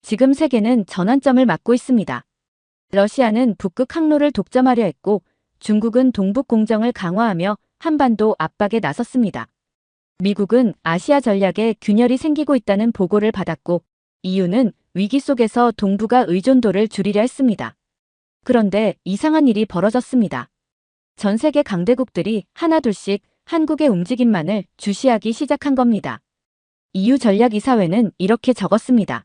지금 세계는 전환점을 맞고 있습니다. 러시아는 북극 항로를 독점하려 했고 중국은 동북 공정을 강화하며 한반도 압박에 나섰습니다. 미국은 아시아 전략에 균열이 생기고 있다는 보고를 받았고 EU는 위기 속에서 동북아 의존도를 줄이려 했습니다. 그런데 이상한 일이 벌어졌습니다. 전 세계 강대국들이 하나둘씩 한국의 움직임만을 주시하기 시작한 겁니다. EU 전략이사회는 이렇게 적었습니다.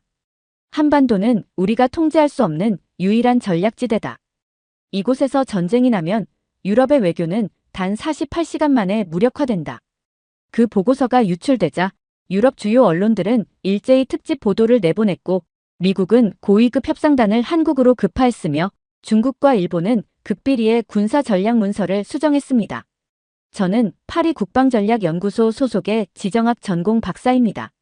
한반도는 우리가 통제할 수 없는 유일한 전략지대다. 이곳에서 전쟁이 나면 유럽의 외교는 단 48시간 만에 무력화된다. 그 보고서가 유출되자 유럽 주요 언론들은 일제히 특집 보도를 내보냈고 미국은 고위급 협상단을 한국으로 급파했으며 중국과 일본은 극비리의 군사 전략 문서를 수정했습니다. 저는 파리 국방전략연구소 소속의 지정학 전공 박사입니다.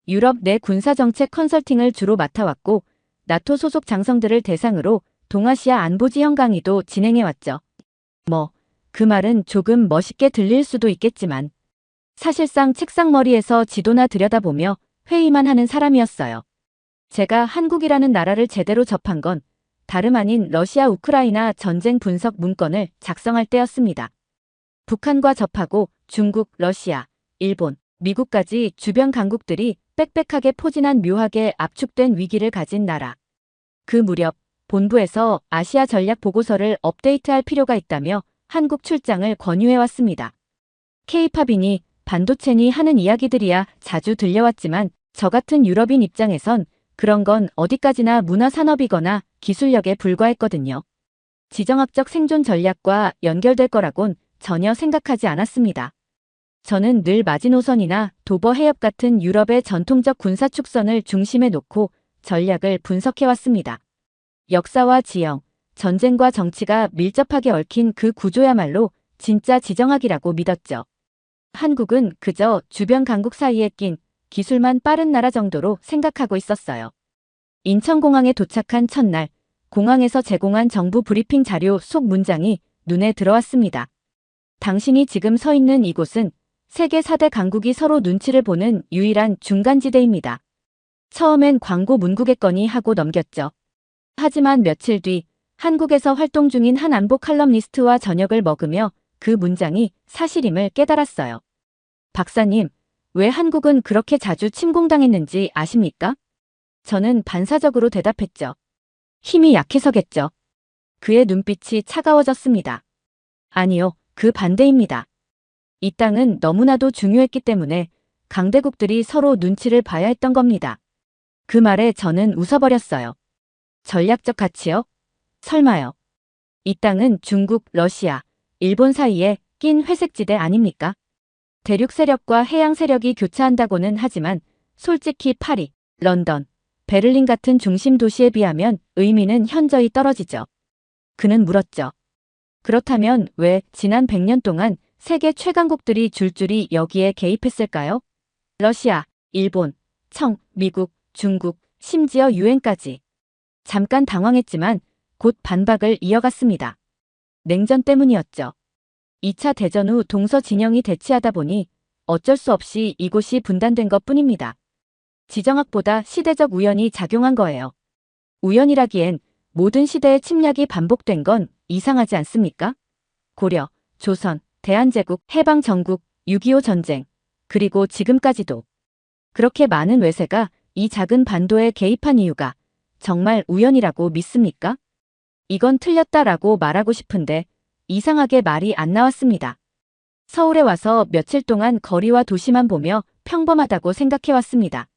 유럽 내 군사정책 컨설팅을 주로 맡아왔고 나토 소속 장성들을 대상으로 동아시아 안보지형 강의도 진행해왔죠. 그 말은 조금 멋있게 들릴 수도 있겠지만 사실상 책상머리에서 지도나 들여다보며 회의만 하는 사람이었어요. 제가 한국이라는 나라를 제대로 접한 건 다름 아닌 러시아 우크라이나 전쟁 분석 문건을 작성할 때였습니다. 북한과 접하고 중국, 러시아, 일본, 미국까지 주변 강국들이 빽빽하게 포진한 묘하게 압축된 위기를 가진 나라. 그 무렵 본부에서 아시아 전략 보고서를 업데이트할 필요가 있다며 한국 출장을 권유해왔습니다. K-팝이니 반도체니 하는 이야기들이야 자주 들려왔지만 저 같은 유럽인 입장에선 그런 건 어디까지나 문화산업이거나 기술력에 불과했거든요. 지정학적 생존 전략과 연결될 거라곤 전혀 생각하지 않았습니다. 저는 늘 마지노선이나 도버 해협 같은 유럽의 전통적 군사축선을 중심에 놓고 전략을 분석해왔습니다. 역사와 지형, 전쟁과 정치가 밀접하게 얽힌 그 구조야말로 진짜 지정학이라고 믿었죠. 한국은 그저 주변 강국 사이에 낀 기술만 빠른 나라 정도로 생각하고 있었어요. 인천공항에 도착한 첫날, 공항에서 제공한 정부 브리핑 자료 속 문장이 눈에 들어왔습니다. 당신이 지금 서 있는 이곳은 세계 4대 강국이 서로 눈치를 보는 유일한 중간지대입니다. 처음엔 광고 문구겠거니 하고 넘겼죠. 하지만 며칠 뒤 한국에서 활동 중인 한 안보 칼럼니스트와 저녁을 먹으며 그 문장이 사실임을 깨달았어요. 박사님, 왜 한국은 그렇게 자주 침공당했는지 아십니까? 저는 반사적으로 대답했죠. 힘이 약해서겠죠. 그의 눈빛이 차가워졌습니다. 아니요, 그 반대입니다. 이 땅은 너무나도 중요했기 때문에 강대국들이 서로 눈치를 봐야 했던 겁니다. 그 말에 저는 웃어버렸어요. 전략적 가치요? 설마요. 이 땅은 중국, 러시아, 일본 사이에 낀 회색지대 아닙니까? 대륙 세력과 해양 세력이 교차한다고는 하지만 솔직히 파리, 런던, 베를린 같은 중심 도시에 비하면 의미는 현저히 떨어지죠. 그는 물었죠. 그렇다면 왜 지난 100년 동안 세계 최강국들이 줄줄이 여기에 개입했을까요? 러시아, 일본, 미국, 중국, 심지어 유엔까지. 잠깐 당황했지만 곧 반박을 이어갔습니다. 냉전 때문이었죠. 2차 대전 후 동서 진영이 대치하다 보니 어쩔 수 없이 이곳이 분단된 것뿐입니다. 지정학보다 시대적 우연이 작용한 거예요. 우연이라기엔 모든 시대의 침략이 반복된 건 이상하지 않습니까? 고려, 조선, 대한제국, 해방전국, 6.25 전쟁, 그리고 지금까지도. 그렇게 많은 외세가 이 작은 반도에 개입한 이유가 정말 우연이라고 믿습니까? 이건 틀렸다라고 말하고 싶은데 이상하게 말이 안 나왔습니다. 서울에 와서 며칠 동안 거리와 도시만 보며 평범하다고 생각해왔습니다.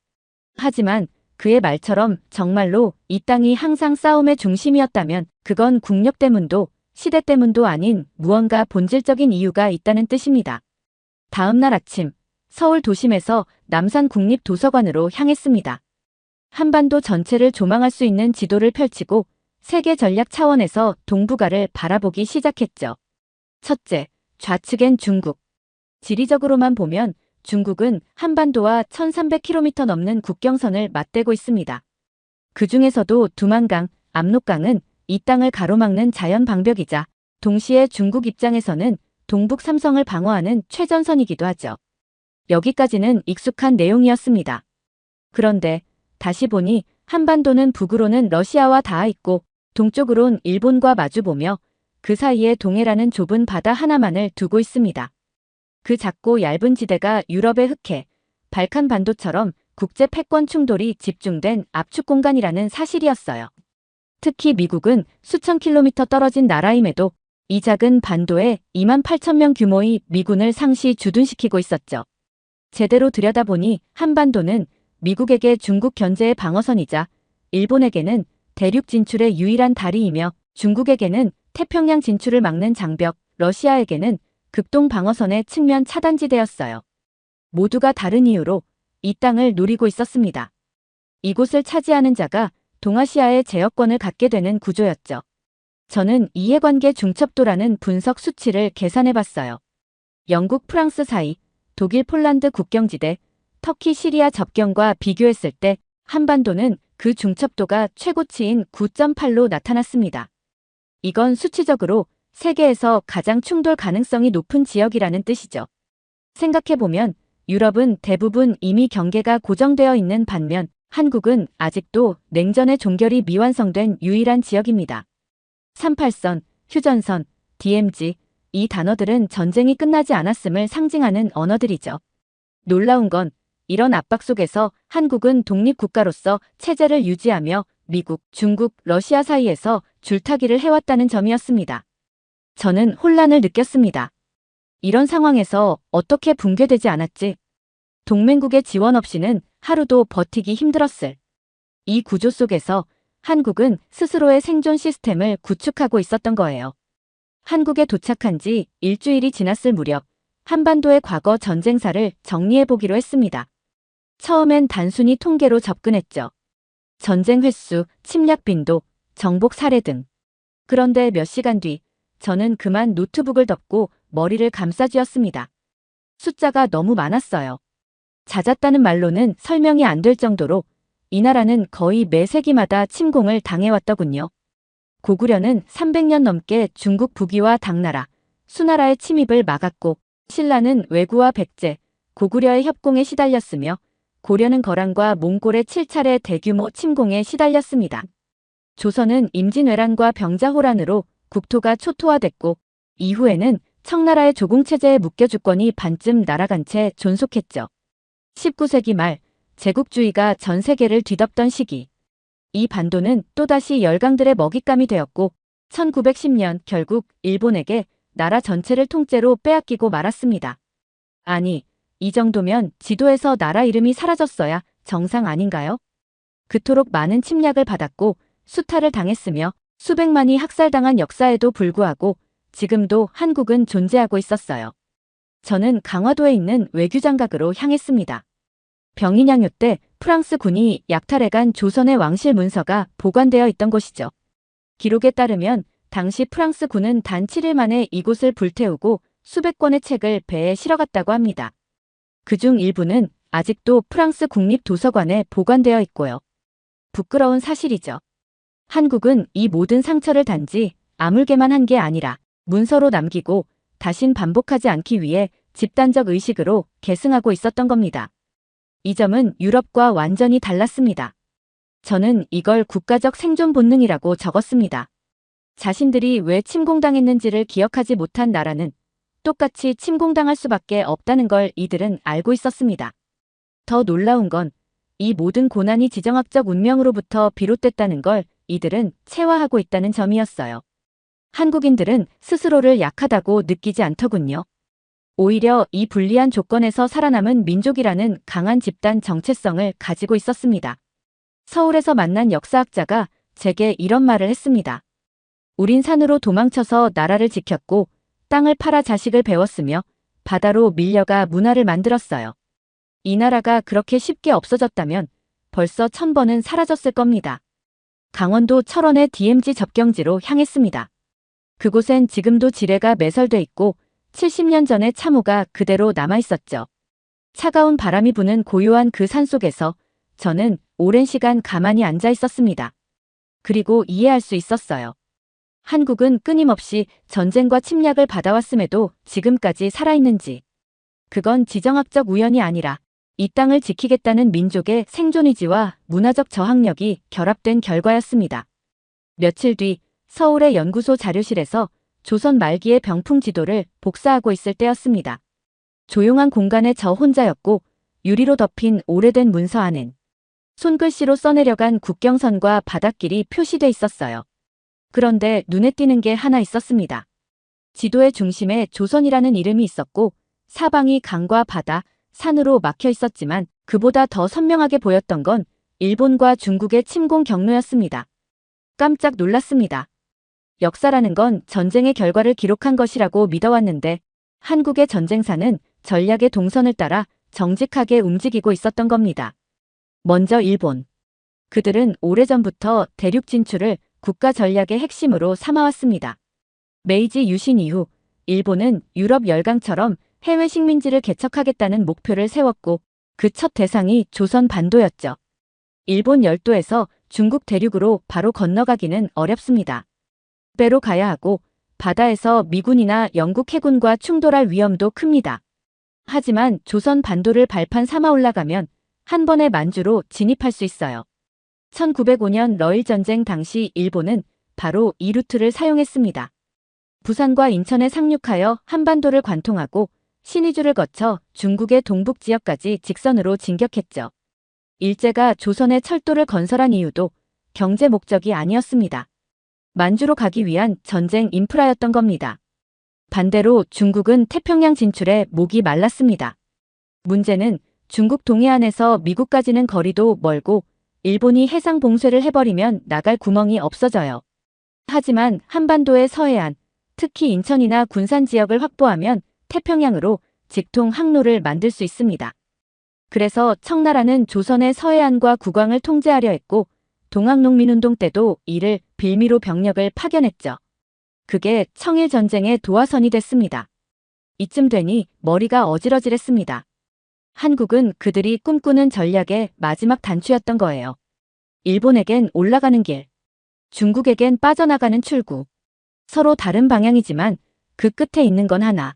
하지만 그의 말처럼 정말로 이 땅이 항상 싸움의 중심이었다면 그건 국력 때문도 시대 때문도 아닌 무언가 본질적인 이유가 있다는 뜻입니다. 다음 날 아침 서울 도심에서 남산국립도서관으로 향했습니다. 한반도 전체를 조망할 수 있는 지도를 펼치고 세계 전략 차원에서 동북아를 바라보기 시작했죠. 첫째, 좌측엔 중국. 지리적으로만 보면 중국은 한반도와 1300km 넘는 국경선을 맞대고 있습니다. 그 중에서도 두만강, 압록강은 이 땅을 가로막는 자연 방벽이자 동시에 중국 입장에서는 동북 삼성을 방어하는 최전선이기도 하죠. 여기까지는 익숙한 내용이었습니다. 그런데 다시 보니 한반도는 북으로는 러시아와 닿아 있고 동쪽으론 일본과 마주보며 그 사이에 동해라는 좁은 바다 하나만을 두고 있습니다. 그 작고 얇은 지대가 유럽의 흑해, 발칸 반도처럼 국제 패권 충돌이 집중된 압축 공간이라는 사실이었어요. 특히 미국은 수천 킬로미터 떨어진 나라임에도 이 작은 반도에 2만 8천 명 규모의 미군을 상시 주둔시키고 있었죠. 제대로 들여다보니 한반도는 미국에게 중국 견제의 방어선이자 일본에게는 대륙 진출의 유일한 다리이며 중국에게는 태평양 진출을 막는 장벽, 러시아에게는 극동 방어선의 측면 차단지대였어요. 모두가 다른 이유로 이 땅을 노리고 있었습니다. 이곳을 차지하는 자가 동아시아의 제어권을 갖게 되는 구조였죠. 저는 이해관계 중첩도라는 분석 수치를 계산해봤어요. 영국, 프랑스 사이, 독일, 폴란드 국경지대, 터키, 시리아 접경과 비교했을 때 한반도는 그 중첩도가 최고치인 9.8로 나타났습니다. 이건 수치적으로 세계에서 가장 충돌 가능성이 높은 지역이라는 뜻이죠. 생각해보면 유럽은 대부분 이미 경계가 고정되어 있는 반면 한국은 아직도 냉전의 종결이 미완성된 유일한 지역입니다. 38선, 휴전선, DMZ, 이 단어들은 전쟁이 끝나지 않았음을 상징하는 언어들이죠. 놀라운 건 이런 압박 속에서 한국은 독립국가로서 체제를 유지하며 미국, 중국, 러시아 사이에서 줄타기를 해왔다는 점이었습니다. 저는 혼란을 느꼈습니다. 이런 상황에서 어떻게 붕괴되지 않았지? 동맹국의 지원 없이는 하루도 버티기 힘들었을. 이 구조 속에서 한국은 스스로의 생존 시스템을 구축하고 있었던 거예요. 한국에 도착한 지 일주일이 지났을 무렵 한반도의 과거 전쟁사를 정리해보기로 했습니다. 처음엔 단순히 통계로 접근했죠. 전쟁 횟수, 침략 빈도, 정복 사례 등. 그런데 몇 시간 뒤 저는 그만 노트북을 덮고 머리를 감싸쥐었습니다. 숫자가 너무 많았어요. 잦았다는 말로는 설명이 안 될 정도로 이 나라는 거의 매 세기마다 침공을 당해왔더군요. 고구려는 300년 넘게 중국 북위와 당나라, 수나라의 침입을 막았고 신라는 왜구와 백제, 고구려의 협공에 시달렸으며 고려는 거란과 몽골의 7차례 대규모 침공에 시달렸습니다. 조선은 임진왜란과 병자호란으로 국토가 초토화됐고 이후에는 청나라의 조공체제에 묶여 주권이 반쯤 날아간 채 존속했죠. 19세기 말 제국주의가 전 세계를 뒤덮던 시기. 이 반도는 또다시 열강들의 먹잇감이 되었고 1910년 결국 일본에게 나라 전체를 통째로 빼앗기고 말았습니다. 아니, 이 정도면 지도에서 나라 이름이 사라졌어야 정상 아닌가요? 그토록 많은 침략을 받았고 수탈을 당했으며 수백만이 학살당한 역사에도 불구하고 지금도 한국은 존재하고 있었어요. 저는 강화도에 있는 외교장각으로 향했습니다. 병인양요 때 프랑스 군이 약탈해간 조선의 왕실 문서가 보관되어 있던 곳이죠. 기록에 따르면 당시 프랑스 군은 단 7일 만에 이곳을 불태우고 수백 권의 책을 배에 실어갔다고 합니다. 그중 일부는 아직도 프랑스 국립도서관에 보관되어 있고요. 부끄러운 사실이죠. 한국은 이 모든 상처를 단지 아물게만 한 게 아니라 문서로 남기고 다신 반복하지 않기 위해 집단적 의식으로 계승하고 있었던 겁니다. 이 점은 유럽과 완전히 달랐습니다. 저는 이걸 국가적 생존 본능이라고 적었습니다. 자신들이 왜 침공당했는지를 기억하지 못한 나라는 똑같이 침공당할 수밖에 없다는 걸 이들은 알고 있었습니다. 더 놀라운 건 이 모든 고난이 지정학적 운명으로부터 비롯됐다는 걸 이들은 체화하고 있다는 점이었어요. 한국인들은 스스로를 약하다고 느끼지 않더군요. 오히려 이 불리한 조건에서 살아남은 민족이라는 강한 집단 정체성을 가지고 있었습니다. 서울에서 만난 역사학자가 제게 이런 말을 했습니다. 우린 산으로 도망쳐서 나라를 지켰고 땅을 팔아 자식을 배웠으며 바다로 밀려가 문화를 만들었어요. 이 나라가 그렇게 쉽게 없어졌다면 벌써 1000번은 사라졌을 겁니다. 강원도 철원의 DMZ 접경지로 향했습니다. 그곳엔 지금도 지뢰가 매설돼 있고 70년 전의 참호가 그대로 남아있었죠. 차가운 바람이 부는 고요한 그 산속에서 저는 오랜 시간 가만히 앉아 있었습니다. 그리고 이해할 수 있었어요. 한국은 끊임없이 전쟁과 침략을 받아왔음에도 지금까지 살아있는지. 그건 지정학적 우연이 아니라 이 땅을 지키겠다는 민족의 생존 의지와 문화적 저항력이 결합된 결과였습니다. 며칠 뒤 서울의 연구소 자료실에서 조선 말기의 병풍 지도를 복사하고 있을 때였습니다. 조용한 공간에 저 혼자였고 유리로 덮인 오래된 문서 안엔 손글씨로 써내려간 국경선과 바닷길이 표시돼 있었어요. 그런데 눈에 띄는 게 하나 있었습니다. 지도의 중심에 조선이라는 이름이 있었고 사방이 강과 바다, 산으로 막혀 있었지만 그보다 더 선명하게 보였던 건 일본과 중국의 침공 경로였습니다. 깜짝 놀랐습니다. 역사라는 건 전쟁의 결과를 기록한 것이라고 믿어왔는데 한국의 전쟁사는 전략의 동선을 따라 정직하게 움직이고 있었던 겁니다. 먼저 일본. 그들은 오래전부터 대륙 진출을 국가 전략의 핵심으로 삼아왔습니다. 메이지 유신 이후 일본은 유럽 열강처럼 해외 식민지를 개척하겠다는 목표를 세웠고 그 첫 대상이 조선 반도였죠. 일본 열도에서 중국 대륙으로 바로 건너가기는 어렵습니다. 배로 가야 하고 바다에서 미군이나 영국 해군과 충돌할 위험도 큽니다. 하지만 조선 반도를 발판 삼아 올라가면 한 번에 만주로 진입할 수 있어요. 1905년 러일 전쟁 당시 일본은 바로 이 루트를 사용했습니다. 부산과 인천에 상륙하여 한반도를 관통하고 신의주를 거쳐 중국의 동북 지역까지 직선으로 진격했죠. 일제가 조선에 철도를 건설한 이유도 경제 목적이 아니었습니다. 만주로 가기 위한 전쟁 인프라였던 겁니다. 반대로 중국은 태평양 진출에 목이 말랐습니다. 문제는 중국 동해안에서 미국까지는 거리도 멀고 일본이 해상 봉쇄를 해버리면 나갈 구멍이 없어져요. 하지만 한반도의 서해안, 특히 인천이나 군산 지역을 확보하면 태평양으로 직통 항로를 만들 수 있습니다. 그래서 청나라는 조선의 서해안과 국왕을 통제하려 했고 동학농민운동 때도 이를 빌미로 병력을 파견했죠. 그게 청일전쟁의 도화선이 됐습니다. 이쯤 되니 머리가 어질어질했습니다. 한국은 그들이 꿈꾸는 전략의 마지막 단추였던 거예요. 일본에겐 올라가는 길, 중국에겐 빠져나가는 출구. 서로 다른 방향이지만 그 끝에 있는 건 하나.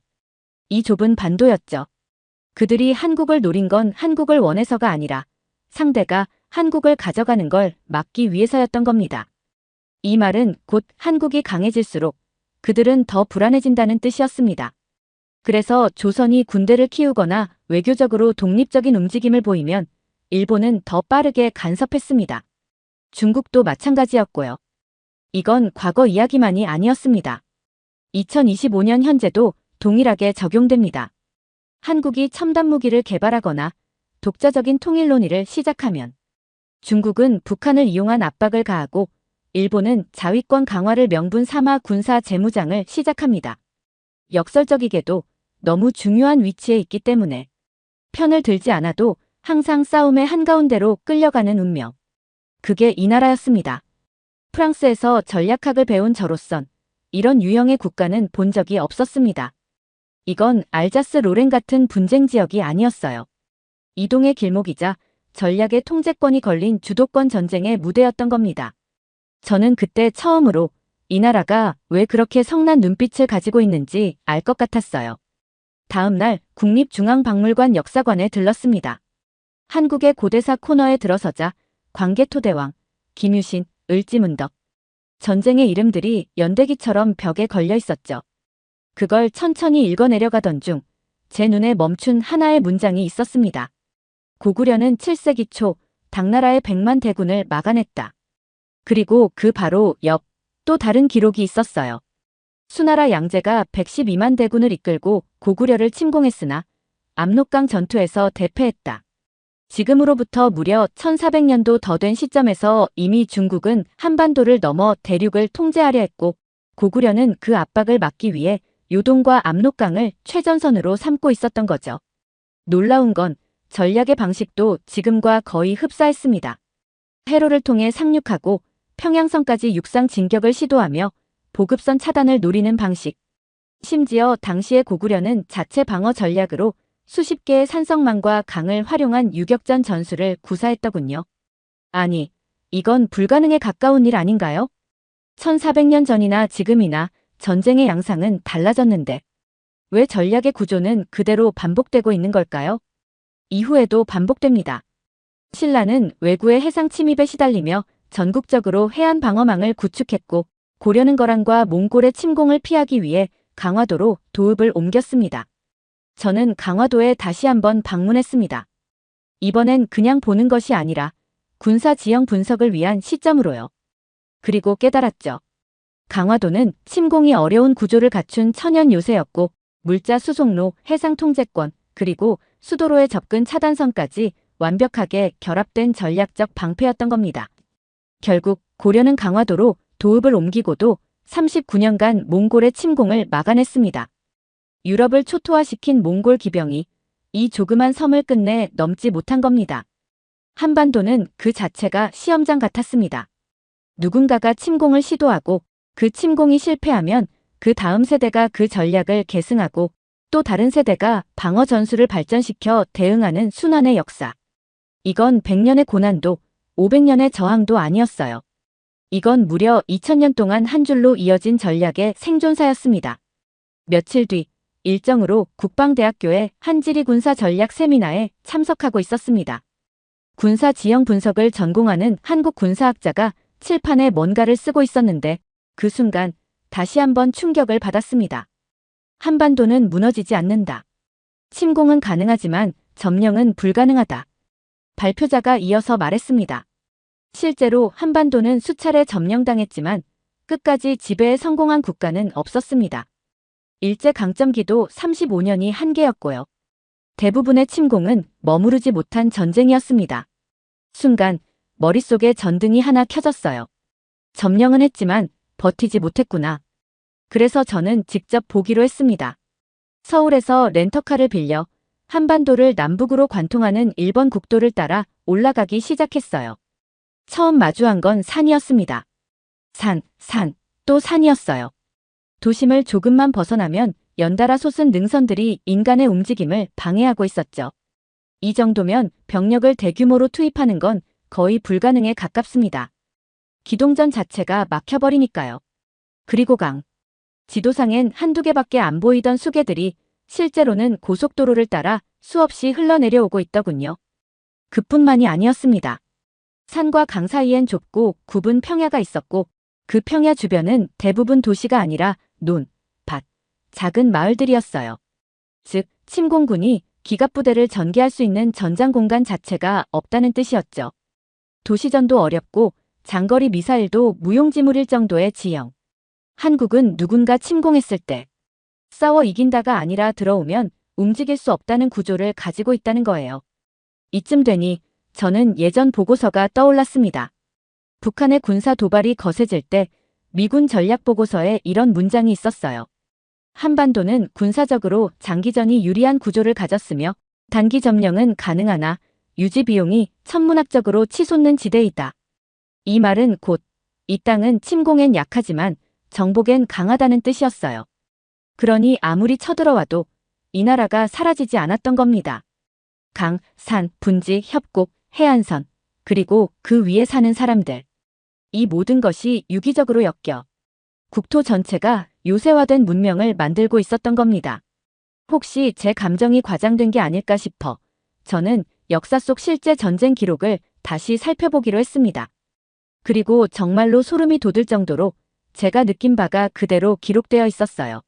이 좁은 반도였죠. 그들이 한국을 노린 건 한국을 원해서가 아니라 상대가 한국을 가져가는 걸 막기 위해서였던 겁니다. 이 말은 곧 한국이 강해질수록 그들은 더 불안해진다는 뜻이었습니다. 그래서 조선이 군대를 키우거나 외교적으로 독립적인 움직임을 보이면 일본은 더 빠르게 간섭했습니다. 중국도 마찬가지였고요. 이건 과거 이야기만이 아니었습니다. 2025년 현재도 동일하게 적용됩니다. 한국이 첨단 무기를 개발하거나 독자적인 통일 논의를 시작하면 중국은 북한을 이용한 압박을 가하고 일본은 자위권 강화를 명분 삼아 군사 재무장을 시작합니다. 역설적이게도 너무 중요한 위치에 있기 때문에 편을 들지 않아도 항상 싸움의 한가운데로 끌려가는 운명. 그게 이 나라였습니다. 프랑스에서 전략학을 배운 저로선 이런 유형의 국가는 본 적이 없었습니다. 이건 알자스 로렌 같은 분쟁 지역이 아니었어요. 이동의 길목이자 전략의 통제권이 걸린 주도권 전쟁의 무대였던 겁니다. 저는 그때 처음으로 이 나라가 왜 그렇게 성난 눈빛을 가지고 있는지 알 것 같았어요. 다음 날 국립중앙박물관 역사관에 들렀습니다. 한국의 고대사 코너에 들어서자 광개토대왕, 김유신, 을지문덕, 전쟁의 이름들이 연대기처럼 벽에 걸려 있었죠. 그걸 천천히 읽어내려가던 중 제 눈에 멈춘 하나의 문장이 있었습니다. 고구려는 7세기 초 당나라의 100만 대군을 막아냈다. 그리고 그 바로 옆 또 다른 기록이 있었어요. 수나라 양제가 112만 대군을 이끌고 고구려를 침공했으나 압록강 전투에서 대패했다. 지금으로부터 무려 1400년도 더 된 시점에서 이미 중국은 한반도를 넘어 대륙을 통제하려 했고 고구려는 그 압박을 막기 위해 요동과 압록강을 최전선으로 삼고 있었던 거죠. 놀라운 건 전략의 방식도 지금과 거의 흡사했습니다. 해로를 통해 상륙하고 평양성까지 육상 진격을 시도하며 보급선 차단을 노리는 방식. 심지어 당시의 고구려는 자체 방어 전략으로 수십 개의 산성망과 강을 활용한 유격전 전술을 구사했더군요. 아니, 이건 불가능에 가까운 일 아닌가요? 1400년 전이나 지금이나 전쟁의 양상은 달라졌는데 왜 전략의 구조는 그대로 반복되고 있는 걸까요? 이후에도 반복됩니다. 신라는 왜구의 해상 침입에 시달리며 전국적으로 해안 방어망을 구축했고 고려는 거란과 몽골의 침공을 피하기 위해 강화도로 도읍을 옮겼습니다. 저는 강화도에 다시 한번 방문했습니다. 이번엔 그냥 보는 것이 아니라 군사 지형 분석을 위한 시점으로요. 그리고 깨달았죠. 강화도는 침공이 어려운 구조를 갖춘 천연 요새였고 물자 수송로, 해상 통제권, 그리고 수도로의 접근 차단선까지 완벽하게 결합된 전략적 방패였던 겁니다. 결국 고려는 강화도로 도읍을 옮기고도 39년간 몽골의 침공을 막아냈습니다. 유럽을 초토화시킨 몽골 기병이 이 조그만 섬을 끝내 넘지 못한 겁니다. 한반도는 그 자체가 시험장 같았습니다. 누군가가 침공을 시도하고 그 침공이 실패하면 그 다음 세대가 그 전략을 계승하고 또 다른 세대가 방어 전술을 발전시켜 대응하는 순환의 역사. 이건 100년의 고난도, 500년의 저항도 아니었어요. 이건 무려 2000년 동안 한 줄로 이어진 전략의 생존사였습니다. 며칠 뒤 일정으로 국방대학교의 한지리 군사 전략 세미나에 참석하고 있었습니다. 군사 지형 분석을 전공하는 한국 군사학자가 칠판에 뭔가를 쓰고 있었는데 그 순간 다시 한번 충격을 받았습니다. 한반도는 무너지지 않는다. 침공은 가능하지만 점령은 불가능하다. 발표자가 이어서 말했습니다. 실제로 한반도는 수차례 점령당했지만 끝까지 지배에 성공한 국가는 없었습니다. 일제강점기도 35년이 한계였고요. 대부분의 침공은 머무르지 못한 전쟁이었습니다. 순간 머릿속에 전등이 하나 켜졌어요. 점령은 했지만 버티지 못했구나. 그래서 저는 직접 보기로 했습니다. 서울에서 렌터카를 빌려 한반도를 남북으로 관통하는 일본 국도를 따라 올라가기 시작했어요. 처음 마주한 건 산이었습니다. 산, 또 산이었어요. 도심을 조금만 벗어나면 연달아 솟은 능선들이 인간의 움직임을 방해하고 있었죠. 이 정도면 병력을 대규모로 투입하는 건 거의 불가능에 가깝습니다. 기동전 자체가 막혀버리니까요. 그리고 강. 지도상엔 한두 개밖에 안 보이던 수계들이 실제로는 고속도로를 따라 수없이 흘러내려오고 있더군요. 그뿐만이 아니었습니다. 산과 강 사이엔 좁고 굽은 평야가 있었고 그 평야 주변은 대부분 도시가 아니라 논, 밭, 작은 마을들이었어요. 즉, 침공군이 기갑부대를 전개할 수 있는 전장 공간 자체가 없다는 뜻이었죠. 도시전도 어렵고 장거리 미사일도 무용지물일 정도의 지형. 한국은 누군가 침공했을 때 싸워 이긴다가 아니라 들어오면 움직일 수 없다는 구조를 가지고 있다는 거예요. 이쯤 되니 저는 예전 보고서가 떠올랐습니다. 북한의 군사 도발이 거세질 때 미군 전략 보고서에 이런 문장이 있었어요. 한반도는 군사적으로 장기전이 유리한 구조를 가졌으며 단기 점령은 가능하나 유지 비용이 천문학적으로 치솟는 지대이다. 이 말은 곧 이 땅은 침공엔 약하지만 정복엔 강하다는 뜻이었어요. 그러니 아무리 쳐들어와도 이 나라가 사라지지 않았던 겁니다. 강, 산, 분지, 협곡, 해안선, 그리고 그 위에 사는 사람들. 이 모든 것이 유기적으로 엮여 국토 전체가 요새화된 문명을 만들고 있었던 겁니다. 혹시 제 감정이 과장된 게 아닐까 싶어 저는 역사 속 실제 전쟁 기록을 다시 살펴보기로 했습니다. 그리고 정말로 소름이 돋을 정도로 제가 느낀 바가 그대로 기록되어 있었어요.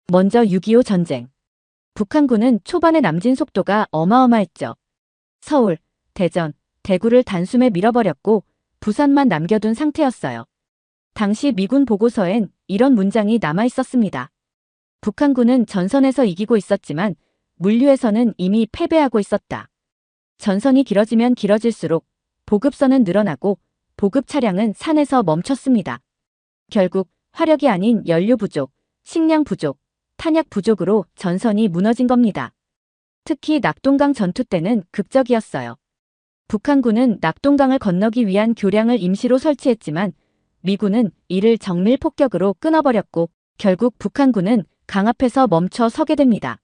먼저 6.25 전쟁. 북한군은 초반에 남진 속도가 어마어마했죠. 서울, 대전, 대구를 단숨에 밀어버렸고 부산만 남겨둔 상태였어요. 당시 미군 보고서엔 이런 문장이 남아 있었습니다. 북한군은 전선에서 이기고 있었지만 물류에서는 이미 패배하고 있었다. 전선이 길어지면 길어질수록 보급선은 늘어나고 보급 차량은 산에서 멈췄습니다. 결국 화력이 아닌 연료 부족, 식량 부족, 탄약 부족으로 전선이 무너진 겁니다. 특히 낙동강 전투 때는 극적이었어요. 북한군은 낙동강을 건너기 위한 교량을 임시로 설치했지만 미군은 이를 정밀 폭격으로 끊어버렸고 결국 북한군은 강 앞에서 멈춰 서게 됩니다.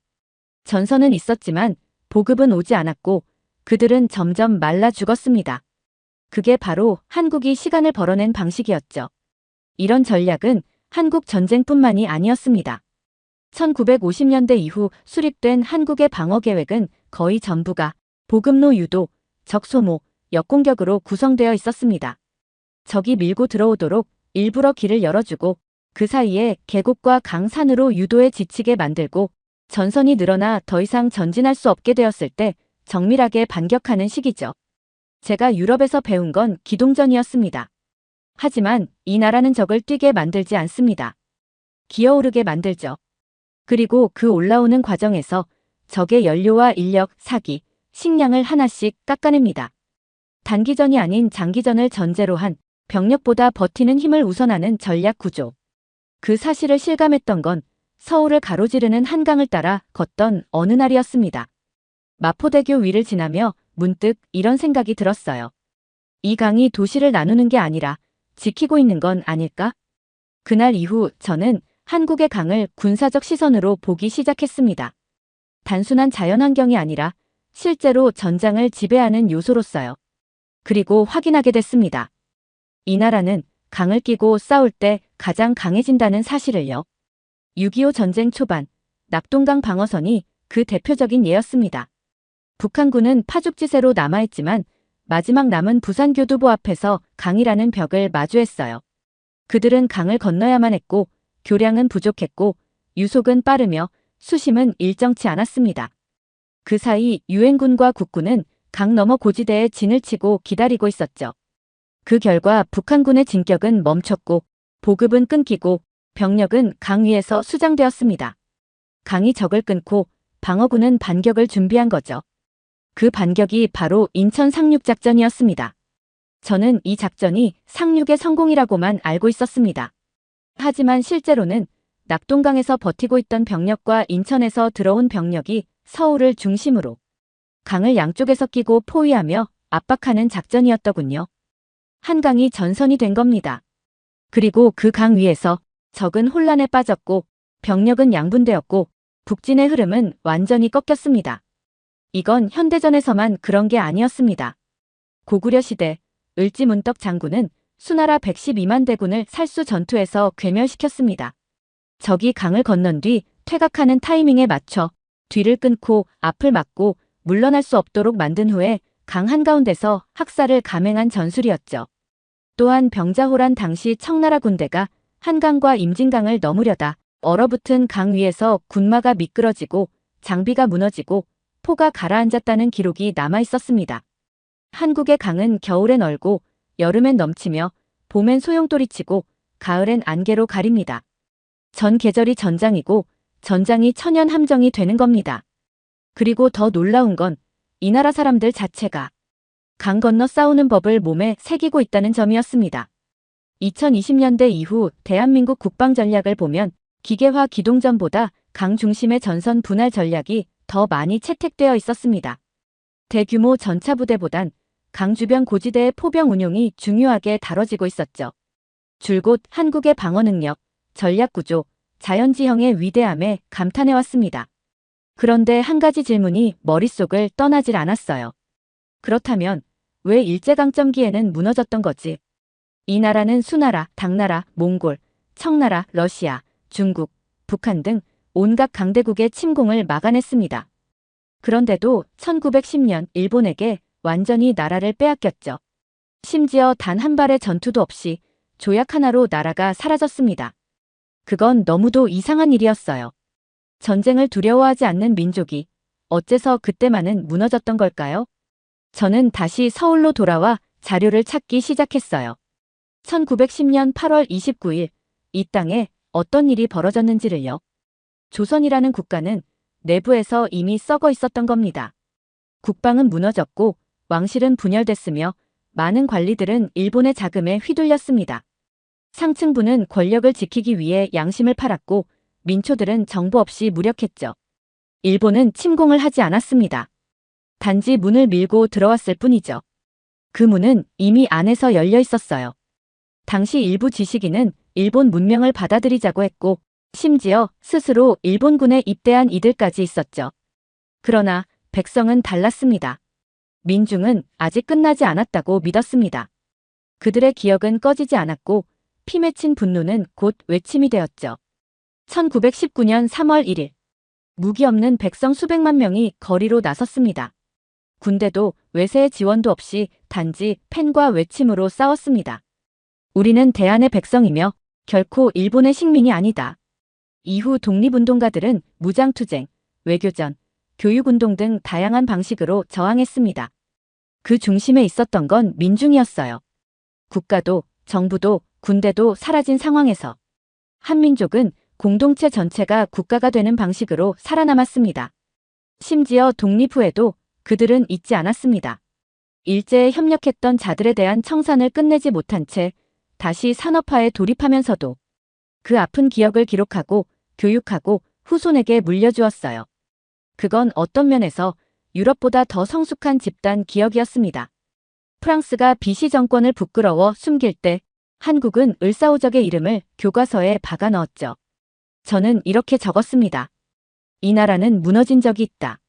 전선은 있었지만 보급은 오지 않았고 그들은 점점 말라 죽었습니다. 그게 바로 한국이 시간을 벌어낸 방식이었죠. 이런 전략은 한국 전쟁뿐만이 아니었습니다. 1950년대 이후 수립된 한국의 방어 계획은 거의 전부가 보급로 유도, 적소모, 역공격으로 구성되어 있었습니다. 적이 밀고 들어오도록 일부러 길을 열어주고 그 사이에 계곡과 강 산으로 유도에 지치게 만들고 전선이 늘어나 더 이상 전진할 수 없게 되었을 때 정밀하게 반격하는 시기죠. 제가 유럽에서 배운 건 기동전이었습니다. 하지만 이 나라는 적을 뛰게 만들지 않습니다. 기어오르게 만들죠. 그리고 그 올라오는 과정에서 적의 연료와 인력, 사기, 식량을 하나씩 깎아냅니다. 단기전이 아닌 장기전을 전제로 한 병력보다 버티는 힘을 우선하는 전략 구조. 그 사실을 실감했던 건 서울을 가로지르는 한강을 따라 걷던 어느 날이었습니다. 마포대교 위를 지나며 문득 이런 생각이 들었어요. 이 강이 도시를 나누는 게 아니라 지키고 있는 건 아닐까? 그날 이후 저는 한국의 강을 군사적 시선으로 보기 시작했습니다. 단순한 자연환경이 아니라 실제로 전장을 지배하는 요소로서요. 그리고 확인하게 됐습니다. 이 나라는 강을 끼고 싸울 때 가장 강해진다는 사실을요. 6.25 전쟁 초반 낙동강 방어선이 그 대표적인 예였습니다. 북한군은 파죽지세로 남아있지만 마지막 남은 부산교두보 앞에서 강이라는 벽을 마주했어요. 그들은 강을 건너야만 했고 교량은 부족했고 유속은 빠르며 수심은 일정치 않았습니다. 그 사이 유엔군과 국군은 강 너머 고지대에 진을 치고 기다리고 있었죠. 그 결과 북한군의 진격은 멈췄고 보급은 끊기고 병력은 강 위에서 수장되었습니다. 강이 적을 끊고 방어군은 반격을 준비한 거죠. 그 반격이 바로 인천 상륙작전이었습니다. 저는 이 작전이 상륙의 성공이라고만 알고 있었습니다. 하지만 실제로는 낙동강에서 버티고 있던 병력과 인천에서 들어온 병력이 서울을 중심으로 강을 양쪽에서 끼고 포위하며 압박하는 작전이었더군요. 한강이 전선이 된 겁니다. 그리고 그 강 위에서 적은 혼란에 빠졌고 병력은 양분되었고 북진의 흐름은 완전히 꺾였습니다. 이건 현대전에서만 그런 게 아니었습니다. 고구려 시대 을지문덕 장군은 수나라 112만 대군을 살수 전투에서 괴멸시켰습니다. 적이 강을 건넌 뒤 퇴각하는 타이밍에 맞춰 뒤를 끊고 앞을 막고 물러날 수 없도록 만든 후에 강 한가운데서 학살을 감행한 전술이었죠. 또한 병자호란 당시 청나라 군대가 한강과 임진강을 넘으려다 얼어붙은 강 위에서 군마가 미끄러지고 장비가 무너지고 포가 가라앉았다는 기록이 남아있었습니다. 한국의 강은 겨울엔 얼고 여름엔 넘치며 봄엔 소용돌이치고 가을엔 안개로 가립니다. 전 계절이 전장이고 전장이 천연 함정이 되는 겁니다. 그리고 더 놀라운 건 이 나라 사람들 자체가 강 건너 싸우는 법을 몸에 새기고 있다는 점이었습니다. 2020년대 이후 대한민국 국방 전략을 보면 기계화 기동전보다 강 중심의 전선 분할 전략이 더 많이 채택되어 있었습니다. 대규모 전차부대보단 강 주변 고지대의 포병 운용이 중요하게 다뤄지고 있었죠. 줄곧 한국의 방어 능력, 전략 구조, 자연지형의 위대함에 감탄해왔습니다. 그런데 한 가지 질문이 머릿속을 떠나질 않았어요. 그렇다면 왜 일제강점기에는 무너졌던 거지? 이 나라는 수나라, 당나라, 몽골, 청나라, 러시아, 중국, 북한 등 온갖 강대국의 침공을 막아냈습니다. 그런데도 1910년 일본에게 완전히 나라를 빼앗겼죠. 심지어 단 한 발의 전투도 없이 조약 하나로 나라가 사라졌습니다. 그건 너무도 이상한 일이었어요. 전쟁을 두려워하지 않는 민족이 어째서 그때만은 무너졌던 걸까요? 저는 다시 서울로 돌아와 자료를 찾기 시작했어요. 1910년 8월 29일 이 땅에 어떤 일이 벌어졌는지를요. 조선이라는 국가는 내부에서 이미 썩어 있었던 겁니다. 국방은 무너졌고 왕실은 분열됐으며 많은 관리들은 일본의 자금에 휘둘렸습니다. 상층부는 권력을 지키기 위해 양심을 팔았고 민초들은 정보 없이 무력했죠. 일본은 침공을 하지 않았습니다. 단지 문을 밀고 들어왔을 뿐이죠. 그 문은 이미 안에서 열려 있었어요. 당시 일부 지식인은 일본 문명을 받아들이자고 했고 심지어 스스로 일본군에 입대한 이들까지 있었죠. 그러나 백성은 달랐습니다. 민중은 아직 끝나지 않았다고 믿었습니다. 그들의 기억은 꺼지지 않았고 피 맺힌 분노는 곧 외침이 되었죠. 1919년 3월 1일 무기 없는 백성 수백만 명이 거리로 나섰습니다. 군대도 외세의 지원도 없이 단지 펜과 외침으로 싸웠습니다. 우리는 대한의 백성이며 결코 일본의 식민이 아니다. 이후 독립운동가들은 무장투쟁, 외교전, 교육운동 등 다양한 방식으로 저항했습니다. 그 중심에 있었던 건 민중이었어요. 국가도, 정부도, 군대도 사라진 상황에서 한민족은 공동체 전체가 국가가 되는 방식으로 살아남았습니다. 심지어 독립 후에도 그들은 잊지 않았습니다. 일제에 협력했던 자들에 대한 청산을 끝내지 못한 채 다시 산업화에 돌입하면서도 그 아픈 기억을 기록하고 교육하고 후손에게 물려주었어요. 그건 어떤 면에서 유럽보다 더 성숙한 집단 기억이었습니다. 프랑스가 비시 정권을 부끄러워 숨길 때 한국은 을사오적의 이름을 교과서에 박아 넣었죠. 저는 이렇게 적었습니다. 이 나라는 무너진 적이 있다.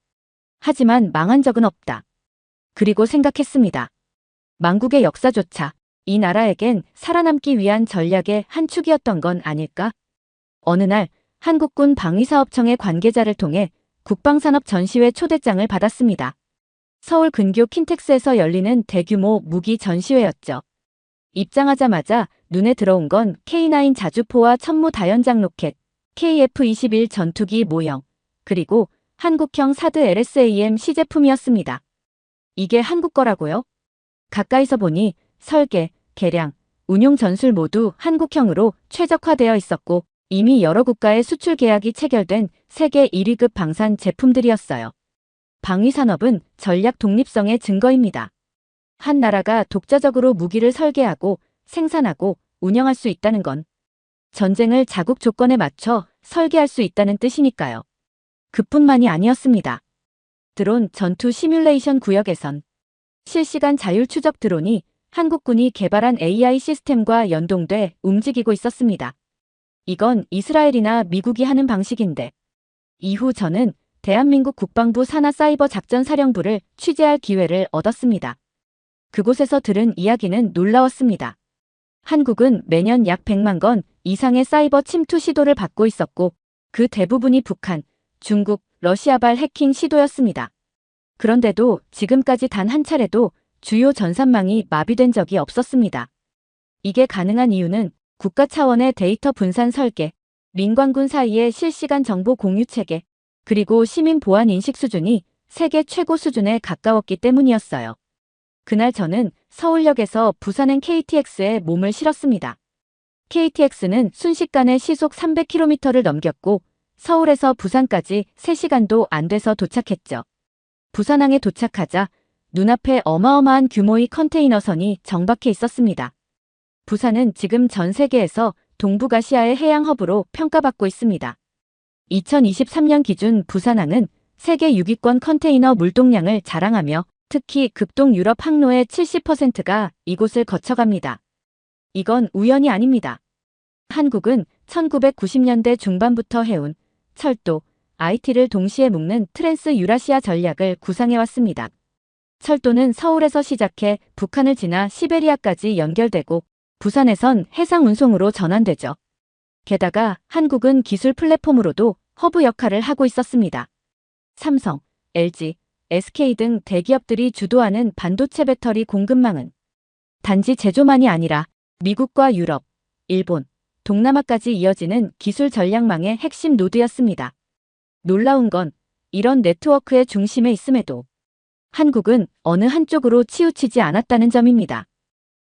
하지만 망한 적은 없다. 그리고 생각했습니다. 망국의 역사조차 이 나라에겐 살아남기 위한 전략의 한 축이었던 건 아닐까? 어느 날 한국군 방위사업청의 관계자를 통해 국방산업 전시회 초대장을 받았습니다. 서울 근교 킨텍스에서 열리는 대규모 무기 전시회였죠. 입장하자마자 눈에 들어온 건 K9 자주포와 천무 다연장 로켓, KF-21 전투기 모형, 그리고 한국형 사드 LSAM 시제품이었습니다. 이게 한국 거라고요? 가까이서 보니 설계, 개량, 운용 전술 모두 한국형으로 최적화되어 있었고 이미 여러 국가의 수출 계약이 체결된 세계 1위급 방산 제품들이었어요. 방위산업은 전략 독립성의 증거입니다. 한 나라가 독자적으로 무기를 설계하고 생산하고 운영할 수 있다는 건 전쟁을 자국 조건에 맞춰 설계할 수 있다는 뜻이니까요. 그뿐만이 아니었습니다. 드론 전투 시뮬레이션 구역에선 실시간 자율 추적 드론이 한국군이 개발한 AI 시스템과 연동돼 움직이고 있었습니다. 이건 이스라엘이나 미국이 하는 방식인데 이후 저는 대한민국 국방부 산하사이버작전사령부를 취재할 기회를 얻었습니다. 그곳에서 들은 이야기는 놀라웠습니다. 한국은 매년 약 100만 건 이상의 사이버 침투 시도를 받고 있었고 그 대부분이 북한, 중국, 러시아발 해킹 시도였습니다. 그런데도 지금까지 단 한 차례도 주요 전산망이 마비된 적이 없었습니다. 이게 가능한 이유는 국가 차원의 데이터 분산 설계, 민관군 사이의 실시간 정보 공유 체계, 그리고 시민 보안 인식 수준이 세계 최고 수준에 가까웠기 때문이었어요. 그날 저는 서울역에서 부산행 KTX에 몸을 실었습니다. KTX는 순식간에 시속 300km를 넘겼고 서울에서 부산까지 3시간도 안 돼서 도착했죠. 부산항에 도착하자 눈앞에 어마어마한 규모의 컨테이너선이 정박해 있었습니다. 부산은 지금 전 세계에서 동북아시아의 해양 허브로 평가받고 있습니다. 2023년 기준 부산항은 세계 6위권 컨테이너 물동량을 자랑하며 특히 극동 유럽 항로의 70%가 이곳을 거쳐갑니다. 이건 우연이 아닙니다. 한국은 1990년대 중반부터 해운, 철도, IT를 동시에 묶는 트랜스 유라시아 전략을 구상해왔습니다. 철도는 서울에서 시작해 북한을 지나 시베리아까지 연결되고 부산에선 해상 운송으로 전환되죠. 게다가 한국은 기술 플랫폼으로도 허브 역할을 하고 있었습니다. 삼성, LG, SK 등 대기업들이 주도하는 반도체 배터리 공급망은 단지 제조만이 아니라 미국과 유럽, 일본, 동남아까지 이어지는 기술 전략망의 핵심 노드였습니다. 놀라운 건 이런 네트워크의 중심에 있음에도 한국은 어느 한쪽으로 치우치지 않았다는 점입니다.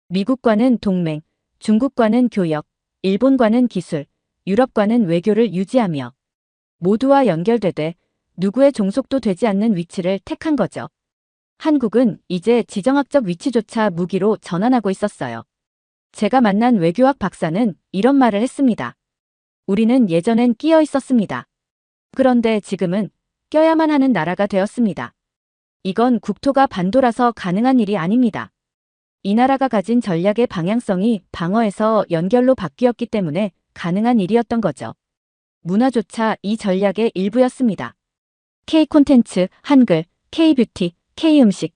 미국과는 동맹, 중국과는 교역, 일본과는 기술, 유럽과는 외교를 유지하며 모두와 연결되되 누구의 종속도 되지 않는 위치를 택한 거죠. 한국은 이제 지정학적 위치조차 무기로 전환하고 있었어요. 제가 만난 외교학 박사는 이런 말을 했습니다. 우리는 예전엔 끼어 있었습니다. 그런데 지금은 껴야만 하는 나라가 되었습니다. 이건 국토가 반도라서 가능한 일이 아닙니다. 이 나라가 가진 전략의 방향성이 방어에서 연결로 바뀌었기 때문에 가능한 일이었던 거죠. 문화조차 이 전략의 일부였습니다. K-콘텐츠, 한글, K-뷰티, K-음식.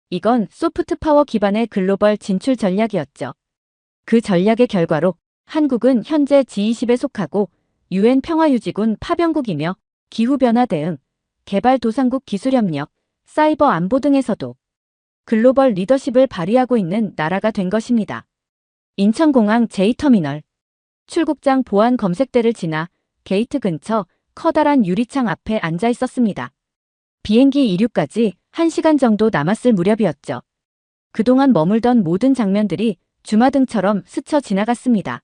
이건 소프트 파워 기반의 글로벌 진출 전략이었죠. 그 전략의 결과로 한국은 현재 G20에 속하고 UN 평화유지군 파병국이며 기후변화 대응, 개발도상국 기술협력, 사이버 안보 등에서도 글로벌 리더십을 발휘하고 있는 나라가 된 것입니다. 인천공항 제2터미널. 출국장 보안 검색대를 지나 게이트 근처 커다란 유리창 앞에 앉아 있었습니다. 비행기 이륙까지 1시간 정도 남았을 무렵이었죠. 그동안 머물던 모든 장면들이 주마등처럼 스쳐 지나갔습니다.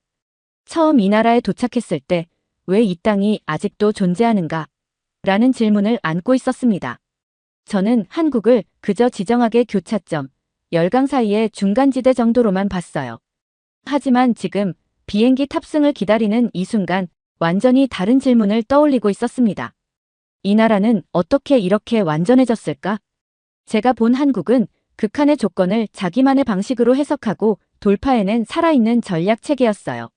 처음 이 나라에 도착했을 때 왜 이 땅이 아직도 존재하는가? 라는 질문을 안고 있었습니다. 저는 한국을 그저 지정학의 교차점, 열강 사이의 중간지대 정도로만 봤어요. 하지만 지금 비행기 탑승을 기다리는 이 순간 완전히 다른 질문을 떠올리고 있었습니다. 이 나라는 어떻게 이렇게 완전해졌을까? 제가 본 한국은 극한의 조건을 자기만의 방식으로 해석하고 돌파해낸 살아있는 전략 체계였어요.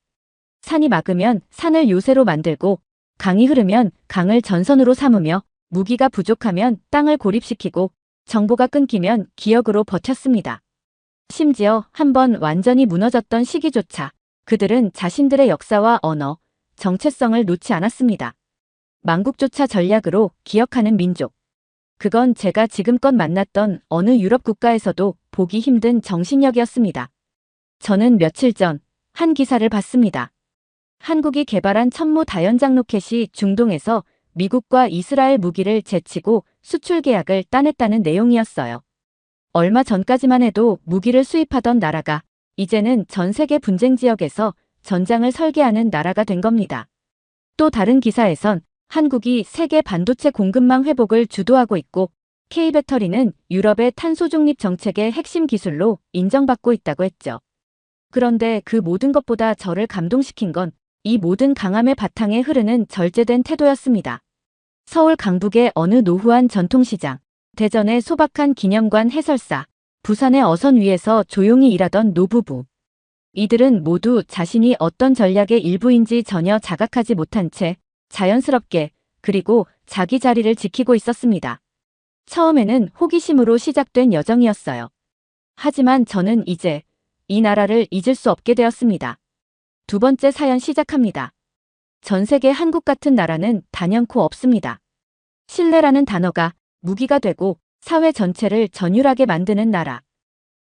산이 막으면 산을 요새로 만들고, 강이 흐르면 강을 전선으로 삼으며, 무기가 부족하면 땅을 고립시키고, 정보가 끊기면 기억으로 버텼습니다. 심지어 한번 완전히 무너졌던 시기조차 그들은 자신들의 역사와 언어, 정체성을 놓지 않았습니다. 망국조차 전략으로 기억하는 민족. 그건 제가 지금껏 만났던 어느 유럽 국가에서도 보기 힘든 정신력이었습니다. 저는 며칠 전 한 기사를 봤습니다. 한국이 개발한 천무 다연장 로켓이 중동에서 미국과 이스라엘 무기를 제치고 수출 계약을 따냈다는 내용이었어요. 얼마 전까지만 해도 무기를 수입하던 나라가 이제는 전 세계 분쟁 지역에서 전장을 설계하는 나라가 된 겁니다. 또 다른 기사에선 한국이 세계 반도체 공급망 회복을 주도하고 있고 K배터리는 유럽의 탄소 중립 정책의 핵심 기술로 인정받고 있다고 했죠. 그런데 그 모든 것보다 저를 감동시킨 건 이 모든 강함의 바탕에 흐르는 절제된 태도였습니다. 서울 강북의 어느 노후한 전통시장, 대전의 소박한 기념관 해설사, 부산의 어선 위에서 조용히 일하던 노부부. 이들은 모두 자신이 어떤 전략의 일부인지 전혀 자각하지 못한 채 자연스럽게 그리고 자기 자리를 지키고 있었습니다. 처음에는 호기심으로 시작된 여정이었어요. 하지만 저는 이제 이 나라를 잊을 수 없게 되었습니다. 두 번째 사연 시작합니다. 전 세계 한국 같은 나라는 단연코 없습니다. 신뢰라는 단어가 무기가 되고 사회 전체를 전율하게 만드는 나라.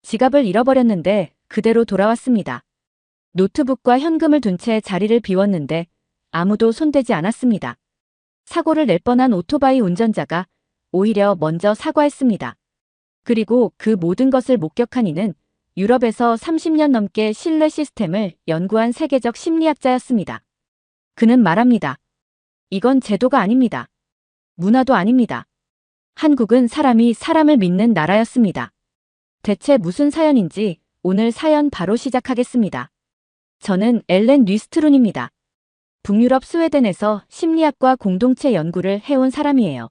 지갑을 잃어버렸는데 그대로 돌아왔습니다. 노트북과 현금을 둔 채 자리를 비웠는데 아무도 손대지 않았습니다. 사고를 낼 뻔한 오토바이 운전자가 오히려 먼저 사과했습니다. 그리고 그 모든 것을 목격한 이는 유럽에서 30년 넘게 신뢰 시스템을 연구한 세계적 심리학자였습니다. 그는 말합니다. 이건 제도가 아닙니다. 문화도 아닙니다. 한국은 사람이 사람을 믿는 나라였습니다. 대체 무슨 사연인지 오늘 사연 바로 시작하겠습니다. 저는 엘렌 뉘스트룬입니다. 북유럽 스웨덴에서 심리학과 공동체 연구를 해온 사람이에요.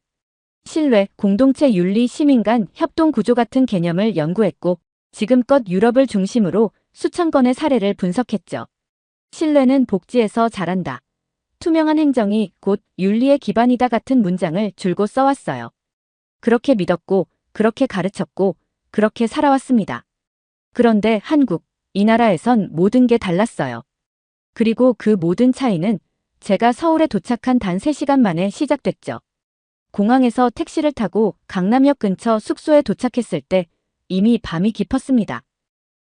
신뢰, 공동체 윤리, 시민 간 협동 구조 같은 개념을 연구했고 지금껏 유럽을 중심으로 수천 건의 사례를 분석했죠. 신뢰는 복지에서 자란다. 투명한 행정이 곧 윤리의 기반이다 같은 문장을 줄곧 써왔어요. 그렇게 믿었고, 그렇게 가르쳤고, 그렇게 살아왔습니다. 그런데 한국, 이 나라에선 모든 게 달랐어요. 그리고 그 모든 차이는 제가 서울에 도착한 단 3시간 만에 시작됐죠. 공항에서 택시를 타고 강남역 근처 숙소에 도착했을 때 이미 밤이 깊었습니다.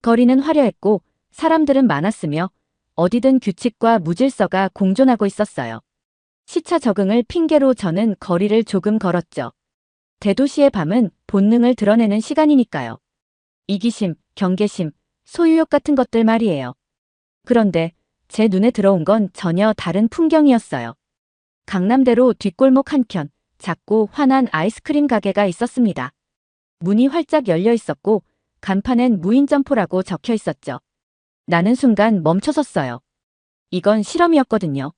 거리는 화려했고 사람들은 많았으며 어디든 규칙과 무질서가 공존하고 있었어요. 시차 적응을 핑계로 저는 거리를 조금 걸었죠. 대도시의 밤은 본능을 드러내는 시간이니까요. 이기심, 경계심, 소유욕 같은 것들 말이에요. 그런데 제 눈에 들어온 건 전혀 다른 풍경이었어요. 강남대로 뒷골목 한켠 작고 환한 아이스크림 가게가 있었습니다. 문이 활짝 열려 있었고 간판엔 무인점포라고 적혀 있었죠. 나는 순간 멈춰섰어요. 이건 실험이었거든요.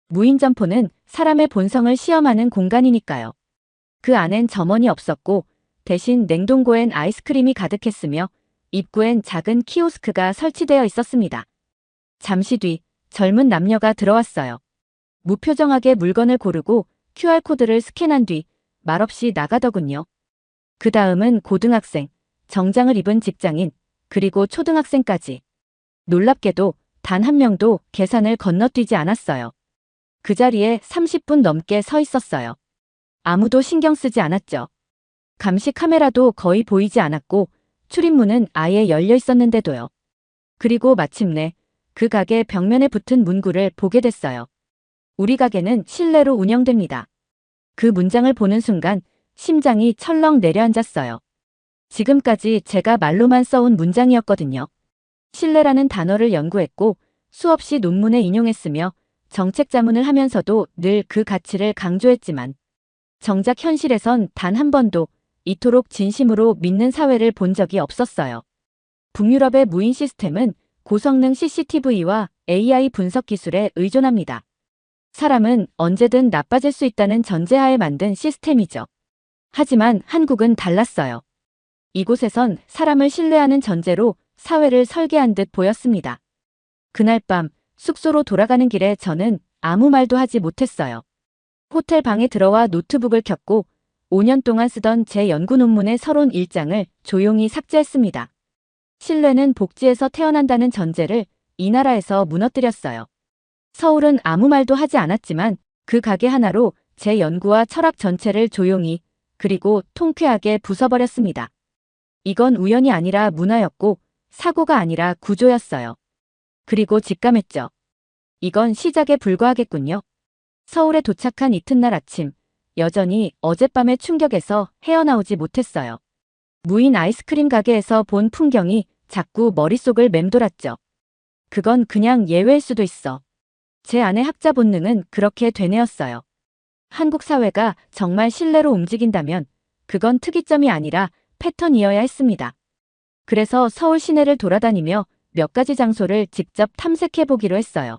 무인점포는 사람의 본성을 시험하는 공간이니까요. 그 안엔 점원이 없었고 대신 냉동고엔 아이스크림이 가득했으며 입구엔 작은 키오스크가 설치되어 있었습니다. 잠시 뒤 젊은 남녀가 들어왔어요. 무표정하게 물건을 고르고 QR코드를 스캔한 뒤 말없이 나가더군요. 그 다음은 고등학생, 정장을 입은 직장인, 그리고 초등학생까지. 놀랍게도 단 한 명도 계산을 건너뛰지 않았어요. 그 자리에 30분 넘게 서 있었어요. 아무도 신경 쓰지 않았죠. 감시 카메라도 거의 보이지 않았고 출입문은 아예 열려 있었는데도요. 그리고 마침내 그 가게 벽면에 붙은 문구를 보게 됐어요. 우리 가게는 실내로 운영됩니다. 그 문장을 보는 순간 심장이 철렁 내려앉았어요. 지금까지 제가 말로만 써온 문장이었거든요. 신뢰라는 단어를 연구했고 수없이 논문에 인용했으며 정책 자문을 하면서도 늘 그 가치를 강조했지만 정작 현실에선 단 한 번도 이토록 진심으로 믿는 사회를 본 적이 없었어요. 북유럽의 무인 시스템은 고성능 CCTV와 AI 분석 기술에 의존합니다. 사람은 언제든 나빠질 수 있다는 전제하에 만든 시스템이죠. 하지만 한국은 달랐어요. 이곳에선 사람을 신뢰하는 전제로 사회를 설계한 듯 보였습니다. 그날 밤 숙소로 돌아가는 길에 저는 아무 말도 하지 못했어요. 호텔 방에 들어와 노트북을 켰고 5년 동안 쓰던 제 연구 논문의 서론 1장을 조용히 삭제했습니다. 신뢰는 복지에서 태어난다는 전제를 이 나라에서 무너뜨렸어요. 서울은 아무 말도 하지 않았지만 그 가게 하나로 제 연구와 철학 전체를 조용히 그리고 통쾌하게 부숴버렸습니다. 이건 우연이 아니라 문화였고 사고가 아니라 구조였어요. 그리고 직감했죠. 이건 시작에 불과하겠군요. 서울에 도착한 이튿날 아침, 여전히 어젯밤의 충격에서 헤어나오지 못했어요. 무인 아이스크림 가게에서 본 풍경이 자꾸 머릿속을 맴돌았죠. 그건 그냥 예외일 수도 있어. 제 안의 학자 본능은 그렇게 되뇌었어요. 한국 사회가 정말 신뢰로 움직인다면 그건 특이점이 아니라 패턴이어야 했습니다. 그래서 서울 시내를 돌아다니며 몇 가지 장소를 직접 탐색해보기로 했어요.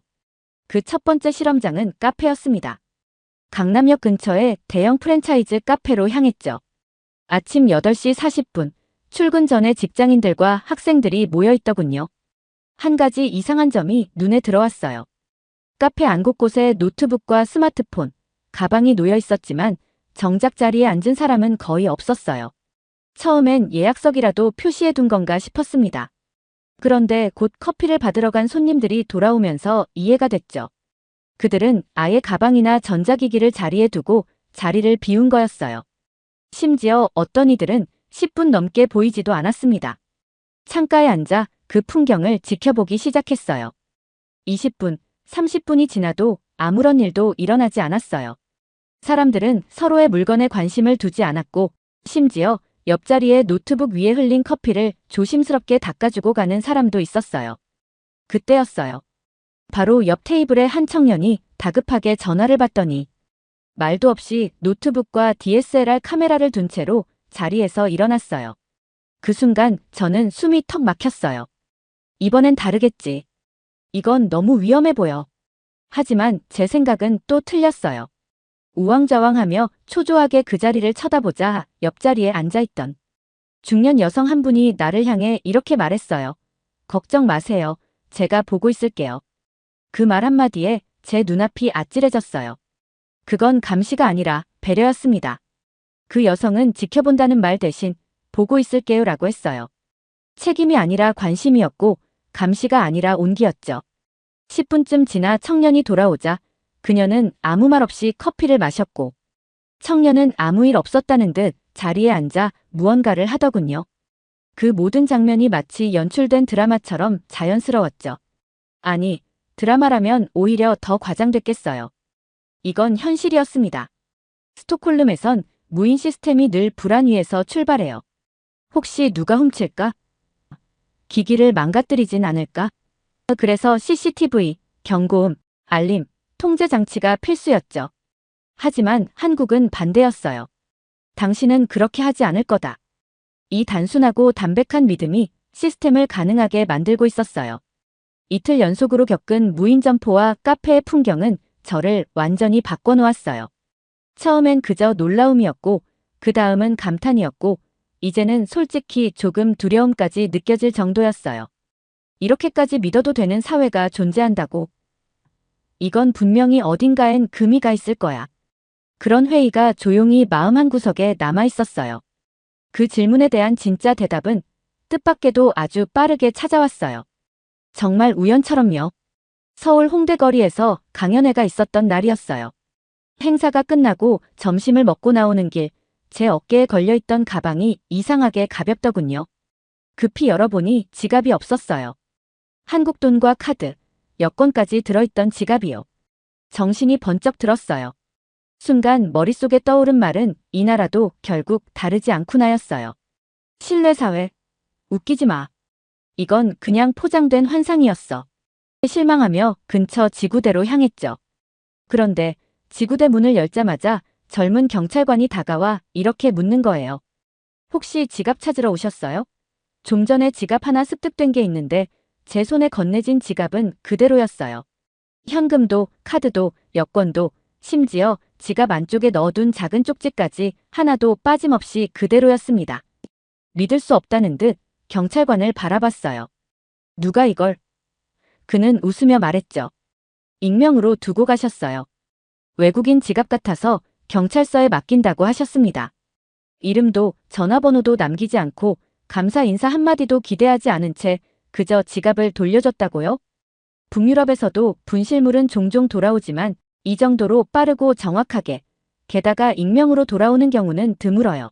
그 첫 번째 실험장은 카페였습니다. 강남역 근처의 대형 프랜차이즈 카페로 향했죠. 아침 8시 40분, 출근 전에 직장인들과 학생들이 모여있더군요. 한 가지 이상한 점이 눈에 들어왔어요. 카페 안 곳곳에 노트북과 스마트폰, 가방이 놓여 있었지만 정작 자리에 앉은 사람은 거의 없었어요. 처음엔 예약석이라도 표시해둔 건가 싶었습니다. 그런데 곧 커피를 받으러 간 손님들이 돌아오면서 이해가 됐죠. 그들은 아예 가방이나 전자기기를 자리에 두고 자리를 비운 거였어요. 심지어 어떤 이들은 10분 넘게 보이지도 않았습니다. 창가에 앉아 그 풍경을 지켜보기 시작했어요. 20분, 30분이 지나도 아무런 일도 일어나지 않았어요. 사람들은 서로의 물건에 관심을 두지 않았고 심지어 옆자리에 노트북 위에 흘린 커피를 조심스럽게 닦아주고 가는 사람도 있었어요. 그때였어요. 바로 옆 테이블의 한 청년이 다급하게 전화를 받더니 말도 없이 노트북과 DSLR 카메라를 둔 채로 자리에서 일어났어요. 그 순간 저는 숨이 턱 막혔어요. 이번엔 다르겠지. 이건 너무 위험해 보여. 하지만 제 생각은 또 틀렸어요. 우왕좌왕하며 초조하게 그 자리를 쳐다보자 옆자리에 앉아있던 중년 여성 한 분이 나를 향해 이렇게 말했어요. 걱정 마세요. 제가 보고 있을게요. 그 말 한마디에 제 눈앞이 아찔해졌어요. 그건 감시가 아니라 배려였습니다. 그 여성은 지켜본다는 말 대신 보고 있을게요 라고 했어요. 책임이 아니라 관심이었고 감시가 아니라 온기였죠. 10분쯤 지나 청년이 돌아오자 그녀는 아무 말 없이 커피를 마셨고 청년은 아무 일 없었다는 듯 자리에 앉아 무언가를 하더군요. 그 모든 장면이 마치 연출된 드라마처럼 자연스러웠죠. 아니, 드라마라면 오히려 더 과장됐겠어요. 이건 현실이었습니다. 스톡홀름에선 무인 시스템이 늘 불안 위에서 출발해요. 혹시 누가 훔칠까? 기기를 망가뜨리진 않을까? 그래서 CCTV, 경고음, 알림, 통제 장치가 필수였죠. 하지만 한국은 반대였어요. 당신은 그렇게 하지 않을 거다. 이 단순하고 담백한 믿음이 시스템을 가능하게 만들고 있었어요. 이틀 연속으로 겪은 무인 점포와 카페의 풍경은 저를 완전히 바꿔놓았어요. 처음엔 그저 놀라움이었고 그 다음은 감탄이었고 이제는 솔직히 조금 두려움까지 느껴질 정도였어요. 이렇게까지 믿어도 되는 사회가 존재한다고. 이건 분명히 어딘가엔 금이가 있을 거야. 그런 회의가 조용히 마음 한구석에 남아있었어요. 그 질문에 대한 진짜 대답은 뜻밖에도 아주 빠르게 찾아왔어요. 정말 우연처럼요. 서울 홍대 거리에서 강연회가 있었던 날이었어요. 행사가 끝나고 점심을 먹고 나오는 길, 제 어깨에 걸려있던 가방이 이상하게 가볍더군요. 급히 열어보니 지갑이 없었어요. 한국 돈과 카드, 여권까지 들어있던 지갑이요. 정신이 번쩍 들었어요. 순간 머릿속에 떠오른 말은 이 나라도 결국 다르지 않구나였어요. 신뢰사회. 웃기지 마. 이건 그냥 포장된 환상이었어. 실망하며 근처 지구대로 향했죠. 그런데 지구대 문을 열자마자 젊은 경찰관이 다가와 이렇게 묻는 거예요. 혹시 지갑 찾으러 오셨어요? 좀 전에 지갑 하나 습득된 게 있는데 제 손에 건네진 지갑은 그대로였어요. 현금도 카드도 여권도 심지어 지갑 안쪽에 넣어둔 작은 쪽지까지 하나도 빠짐없이 그대로였습니다. 믿을 수 없다는 듯 경찰관을 바라봤어요. 누가 이걸? 그는 웃으며 말했죠. 익명으로 두고 가셨어요. 외국인 지갑 같아서 경찰서에 맡긴다고 하셨습니다. 이름도 전화번호도 남기지 않고 감사 인사 한마디도 기대하지 않은 채 그저 지갑을 돌려줬다고요? 북유럽에서도 분실물은 종종 돌아오지만 이 정도로 빠르고 정확하게, 게다가 익명으로 돌아오는 경우는 드물어요.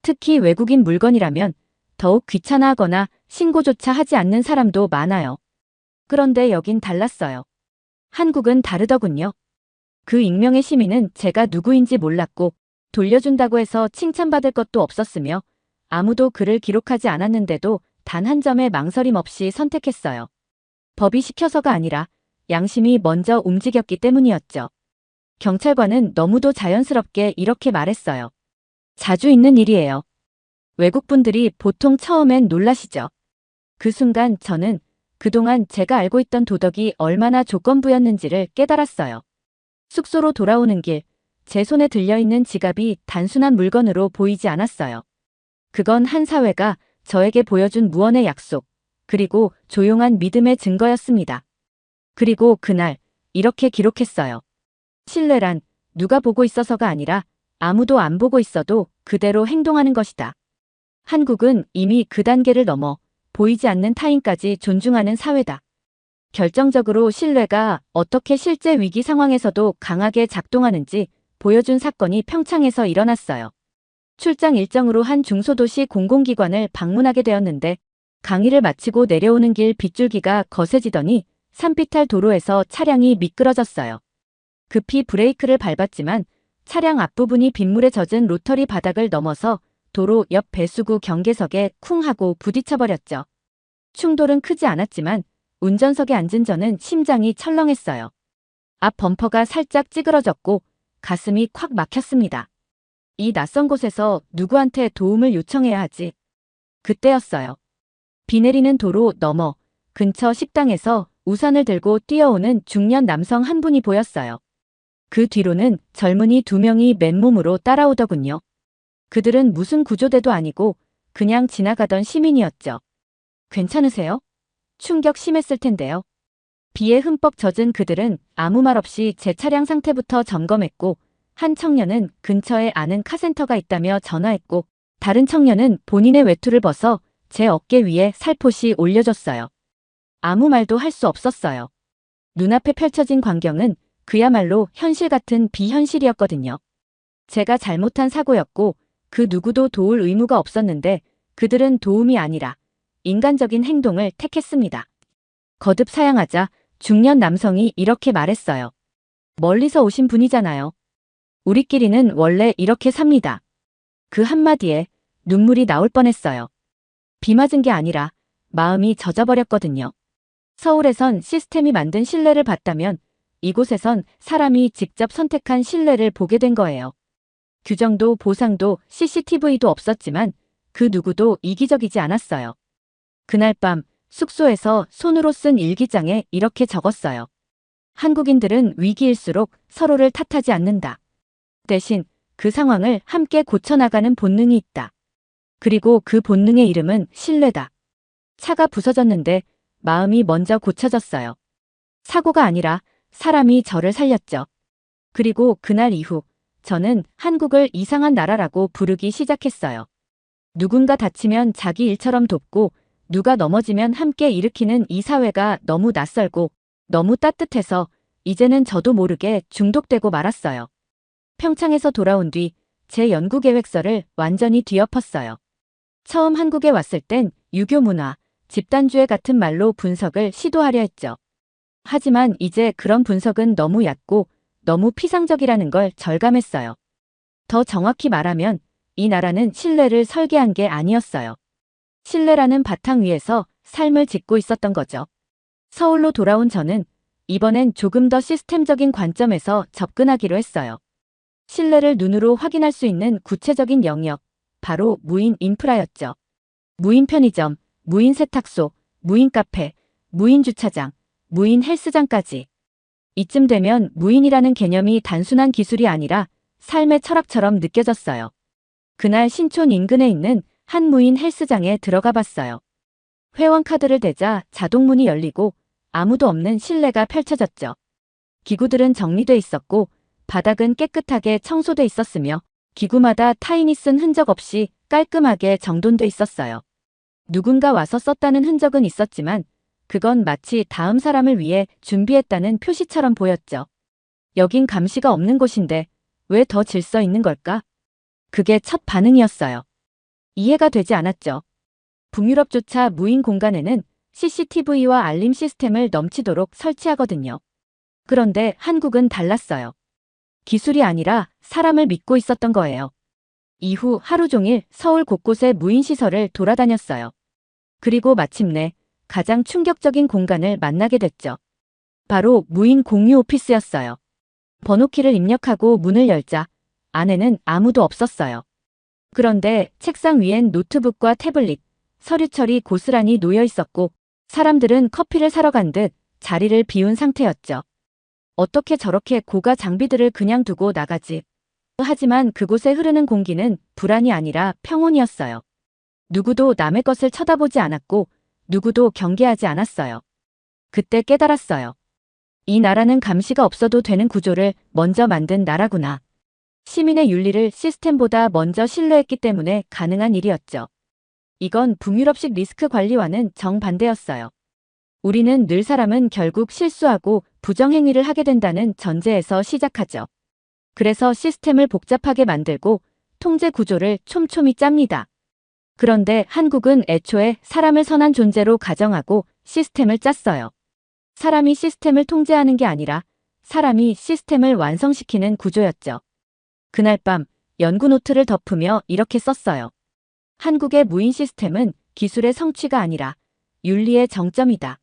특히 외국인 물건이라면 더욱 귀찮아하거나 신고조차 하지 않는 사람도 많아요. 그런데 여긴 달랐어요. 한국은 다르더군요. 그 익명의 시민은 제가 누구인지 몰랐고 돌려준다고 해서 칭찬받을 것도 없었으며 아무도 글을 기록하지 않았는데도 단 한 점의 망설임 없이 선택했어요. 법이 시켜서가 아니라 양심이 먼저 움직였기 때문이었죠. 경찰관은 너무도 자연스럽게 이렇게 말했어요. 자주 있는 일이에요. 외국분들이 보통 처음엔 놀라시죠. 그 순간 저는 그동안 제가 알고 있던 도덕이 얼마나 조건부였는지를 깨달았어요. 숙소로 돌아오는 길, 제 손에 들려있는 지갑이 단순한 물건으로 보이지 않았어요. 그건 한 사회가 저에게 보여준 무언의 약속, 그리고 조용한 믿음의 증거였습니다. 그리고 그날 이렇게 기록했어요. 신뢰란 누가 보고 있어서가 아니라 아무도 안 보고 있어도 그대로 행동하는 것이다. 한국은 이미 그 단계를 넘어 보이지 않는 타인까지 존중하는 사회다. 결정적으로 신뢰가 어떻게 실제 위기 상황에서도 강하게 작동하는지 보여준 사건이 평창에서 일어났어요. 출장 일정으로 한 중소도시 공공기관을 방문하게 되었는데 강의를 마치고 내려오는 길 빗줄기가 거세지더니 산비탈 도로에서 차량이 미끄러졌어요. 급히 브레이크를 밟았지만 차량 앞부분이 빗물에 젖은 로터리 바닥을 넘어서 도로 옆 배수구 경계석에 쿵 하고 부딪혀버렸죠. 충돌은 크지 않았지만 운전석에 앉은 저는 심장이 철렁했어요. 앞 범퍼가 살짝 찌그러졌고 가슴이 콱 막혔습니다. 이 낯선 곳에서 누구한테 도움을 요청해야 하지? 그때였어요. 비 내리는 도로 너머 근처 식당에서 우산을 들고 뛰어오는 중년 남성 한 분이 보였어요. 그 뒤로는 젊은이 2명이 맨몸으로 따라오더군요. 그들은 무슨 구조대도 아니고 그냥 지나가던 시민이었죠. 괜찮으세요? 충격 심했을 텐데요. 비에 흠뻑 젖은 그들은 아무 말 없이 제 차량 상태부터 점검했고 한 청년은 근처에 아는 카센터가 있다며 전화했고 다른 청년은 본인의 외투를 벗어 제 어깨 위에 살포시 올려줬어요. 아무 말도 할 수 없었어요. 눈앞에 펼쳐진 광경은 그야말로 현실 같은 비현실이었거든요. 제가 잘못한 사고였고 그 누구도 도울 의무가 없었는데 그들은 도움이 아니라 인간적인 행동을 택했습니다. 거듭 사양하자 중년 남성이 이렇게 말했어요. 멀리서 오신 분이잖아요. 우리끼리는 원래 이렇게 삽니다. 그 한마디에 눈물이 나올 뻔했어요. 비 맞은 게 아니라 마음이 젖어버렸거든요. 서울에선 시스템이 만든 신뢰를 봤다면 이곳에선 사람이 직접 선택한 신뢰를 보게 된 거예요. 규정도 보상도 CCTV도 없었지만 그 누구도 이기적이지 않았어요. 그날 밤 숙소에서 손으로 쓴 일기장에 이렇게 적었어요. 한국인들은 위기일수록 서로를 탓하지 않는다. 대신 그 상황을 함께 고쳐나가는 본능이 있다. 그리고 그 본능의 이름은 신뢰다. 차가 부서졌는데 마음이 먼저 고쳐졌어요. 사고가 아니라 사람이 저를 살렸죠. 그리고 그날 이후 저는 한국을 이상한 나라라고 부르기 시작했어요. 누군가 다치면 자기 일처럼 돕고 누가 넘어지면 함께 일으키는 이 사회가 너무 낯설고 너무 따뜻해서 이제는 저도 모르게 중독되고 말았어요. 평창에서 돌아온 뒤 제 연구 계획서를 완전히 뒤엎었어요. 처음 한국에 왔을 땐 유교 문화, 집단주의 같은 말로 분석을 시도하려 했죠. 하지만 이제 그런 분석은 너무 얕고 너무 피상적이라는 걸 절감했어요. 더 정확히 말하면 이 나라는 신뢰를 설계한 게 아니었어요. 신뢰라는 바탕 위에서 삶을 짓고 있었던 거죠. 서울로 돌아온 저는 이번엔 조금 더 시스템적인 관점에서 접근하기로 했어요. 신뢰를 눈으로 확인할 수 있는 구체적인 영역, 바로 무인 인프라였죠. 무인 편의점, 무인 세탁소, 무인 카페, 무인 주차장, 무인 헬스장까지. 이쯤 되면 무인이라는 개념이 단순한 기술이 아니라 삶의 철학처럼 느껴졌어요. 그날 신촌 인근에 있는 한 무인 헬스장에 들어가 봤어요. 회원카드를 대자 자동문이 열리고 아무도 없는 실내가 펼쳐졌죠. 기구들은 정리돼 있었고 바닥은 깨끗하게 청소돼 있었으며 기구마다 타인이 쓴 흔적 없이 깔끔하게 정돈돼 있었어요. 누군가 와서 썼다는 흔적은 있었지만 그건 마치 다음 사람을 위해 준비했다는 표시처럼 보였죠. 여긴 감시가 없는 곳인데 왜 더 질서 있는 걸까? 그게 첫 반응이었어요. 이해가 되지 않았죠. 북유럽조차 무인 공간에는 CCTV와 알림 시스템을 넘치도록 설치하거든요. 그런데 한국은 달랐어요. 기술이 아니라 사람을 믿고 있었던 거예요. 이후 하루 종일 서울 곳곳의 무인 시설을 돌아다녔어요. 그리고 마침내 가장 충격적인 공간을 만나게 됐죠. 바로 무인 공유 오피스였어요. 번호키를 입력하고 문을 열자 안에는 아무도 없었어요. 그런데 책상 위엔 노트북과 태블릿, 서류철이 고스란히 놓여 있었고 사람들은 커피를 사러 간 듯 자리를 비운 상태였죠. 어떻게 저렇게 고가 장비들을 그냥 두고 나가지? 하지만 그곳에 흐르는 공기는 불안이 아니라 평온이었어요. 누구도 남의 것을 쳐다보지 않았고 누구도 경계하지 않았어요. 그때 깨달았어요. 이 나라는 감시가 없어도 되는 구조를 먼저 만든 나라구나. 시민의 윤리를 시스템보다 먼저 신뢰했기 때문에 가능한 일이었죠. 이건 북유럽식 리스크 관리와는 정반대였어요. 우리는 늘 사람은 결국 실수하고 부정행위를 하게 된다는 전제에서 시작하죠. 그래서 시스템을 복잡하게 만들고 통제 구조를 촘촘히 짭니다. 그런데 한국은 애초에 사람을 선한 존재로 가정하고 시스템을 짰어요. 사람이 시스템을 통제하는 게 아니라 사람이 시스템을 완성시키는 구조였죠. 그날 밤 연구 노트를 덮으며 이렇게 썼어요. 한국의 무인 시스템은 기술의 성취가 아니라 윤리의 정점이다.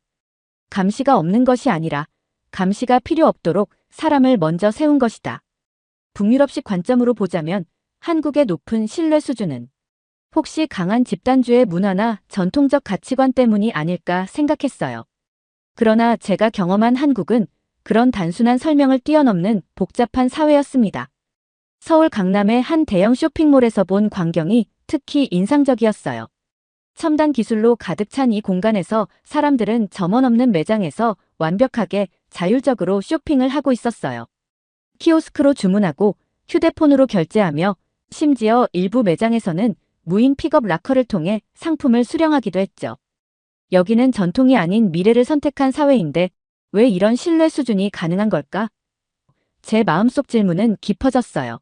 감시가 없는 것이 아니라 감시가 필요 없도록 사람을 먼저 세운 것이다. 북유럽식 관점으로 보자면 한국의 높은 신뢰 수준은 혹시 강한 집단주의 문화나 전통적 가치관 때문이 아닐까 생각했어요. 그러나 제가 경험한 한국은 그런 단순한 설명을 뛰어넘는 복잡한 사회였습니다. 서울 강남의 한 대형 쇼핑몰에서 본 광경이 특히 인상적이었어요. 첨단 기술로 가득 찬 이 공간에서 사람들은 점원 없는 매장에서 완벽하게 자율적으로 쇼핑을 하고 있었어요. 키오스크로 주문하고 휴대폰으로 결제하며 심지어 일부 매장에서는 무인 픽업 락커를 통해 상품을 수령하기도 했죠. 여기는 전통이 아닌 미래를 선택한 사회인데 왜 이런 신뢰 수준이 가능한 걸까? 제 마음속 질문은 깊어졌어요.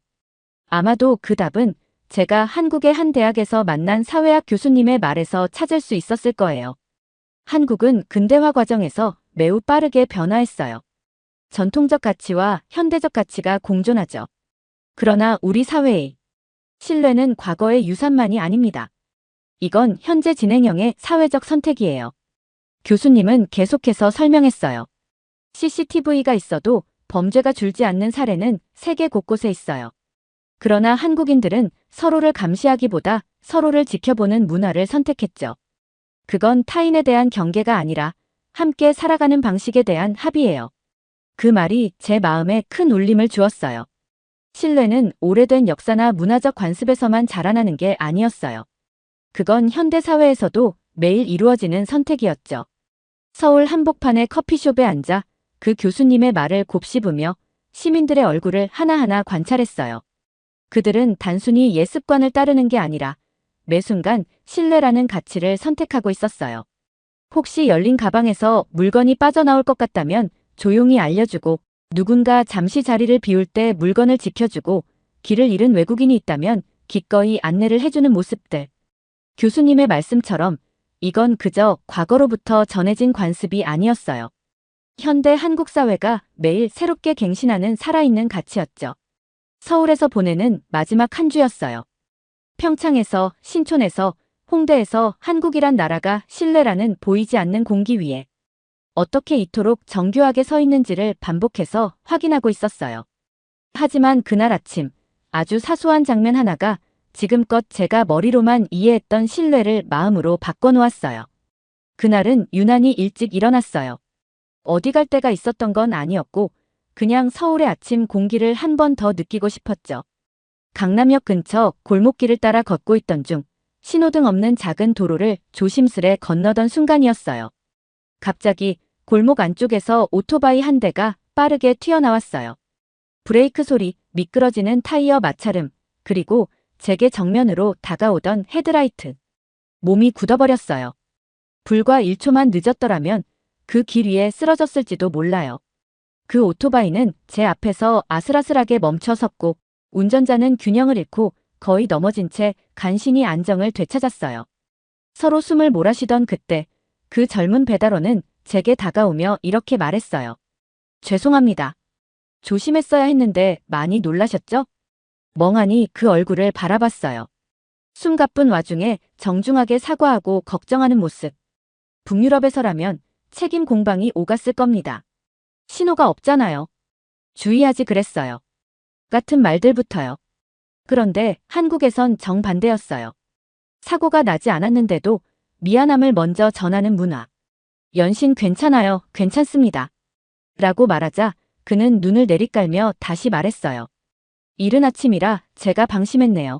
아마도 그 답은 제가 한국의 한 대학에서 만난 사회학 교수님의 말에서 찾을 수 있었을 거예요. 한국은 근대화 과정에서 매우 빠르게 변화했어요. 전통적 가치와 현대적 가치가 공존하죠. 그러나 우리 사회의 신뢰는 과거의 유산만이 아닙니다. 이건 현재 진행형의 사회적 선택이에요. 교수님은 계속해서 설명했어요. CCTV가 있어도 범죄가 줄지 않는 사례는 세계 곳곳에 있어요. 그러나 한국인들은 서로를 감시하기보다 서로를 지켜보는 문화를 선택했죠. 그건 타인에 대한 경계가 아니라 함께 살아가는 방식에 대한 합의예요. 그 말이 제 마음에 큰 울림을 주었어요. 신뢰는 오래된 역사나 문화적 관습에서만 자라나는 게 아니었어요. 그건 현대사회에서도 매일 이루어지는 선택이었죠. 서울 한복판의 커피숍에 앉아 그 교수님의 말을 곱씹으며 시민들의 얼굴을 하나하나 관찰했어요. 그들은 단순히 옛 습관을 따르는 게 아니라 매 순간 신뢰라는 가치를 선택하고 있었어요. 혹시 열린 가방에서 물건이 빠져나올 것 같다면 조용히 알려주고 누군가 잠시 자리를 비울 때 물건을 지켜주고 길을 잃은 외국인이 있다면 기꺼이 안내를 해주는 모습들. 교수님의 말씀처럼 이건 그저 과거로부터 전해진 관습이 아니었어요. 현대 한국 사회가 매일 새롭게 갱신하는 살아있는 가치였죠. 서울에서 보내는 마지막 한 주였어요. 평창에서, 신촌에서, 홍대에서 한국이란 나라가 신뢰라는 보이지 않는 공기 위에 어떻게 이토록 정교하게 서 있는지를 반복해서 확인하고 있었어요. 하지만 그날 아침 아주 사소한 장면 하나가 지금껏 제가 머리로만 이해했던 신뢰를 마음으로 바꿔놓았어요. 그날은 유난히 일찍 일어났어요. 어디 갈 데가 있었던 건 아니었고 그냥 서울의 아침 공기를 한 번 더 느끼고 싶었죠. 강남역 근처 골목길을 따라 걷고 있던 중 신호등 없는 작은 도로를 조심스레 건너던 순간이었어요. 갑자기 골목 안쪽에서 오토바이 한 대가 빠르게 튀어나왔어요. 브레이크 소리, 미끄러지는 타이어 마찰음, 그리고 제게 정면으로 다가오던 헤드라이트. 몸이 굳어버렸어요. 불과 1초만 늦었더라면 그 길 위에 쓰러졌을지도 몰라요. 그 오토바이는 제 앞에서 아슬아슬하게 멈춰 섰고 운전자는 균형을 잃고 거의 넘어진 채 간신히 안정을 되찾았어요. 서로 숨을 몰아쉬던 그때 그 젊은 배달원은 제게 다가오며 이렇게 말했어요. 죄송합니다. 조심했어야 했는데 많이 놀라셨죠? 멍하니 그 얼굴을 바라봤어요. 숨가쁜 와중에 정중하게 사과하고 걱정하는 모습. 북유럽에서라면 책임 공방이 오갔을 겁니다. 신호가 없잖아요. 주의하지 그랬어요. 같은 말들부터요. 그런데 한국에선 정반대였어요. 사고가 나지 않았는데도 미안함을 먼저 전하는 문화. 연신 괜찮아요, 괜찮습니다. 라고 말하자 그는 눈을 내리깔며 다시 말했어요. 이른 아침이라 제가 방심했네요.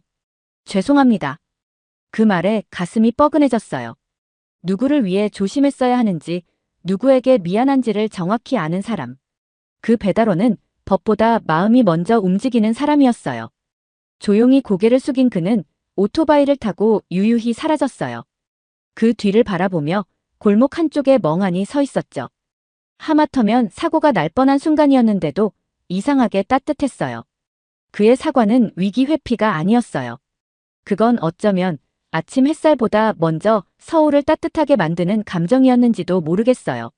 죄송합니다. 그 말에 가슴이 뻐근해졌어요. 누구를 위해 조심했어야 하는지, 누구에게 미안한지를 정확히 아는 사람. 그 배달원은 법보다 마음이 먼저 움직이는 사람이었어요. 조용히 고개를 숙인 그는 오토바이를 타고 유유히 사라졌어요. 그 뒤를 바라보며 골목 한쪽에 멍하니 서 있었죠. 하마터면 사고가 날 뻔한 순간이었는데도 이상하게 따뜻했어요. 그의 사과는 위기 회피가 아니었어요. 그건 어쩌면 아침 햇살보다 먼저 서울을 따뜻하게 만드는 감정이었는지도 모르겠어요.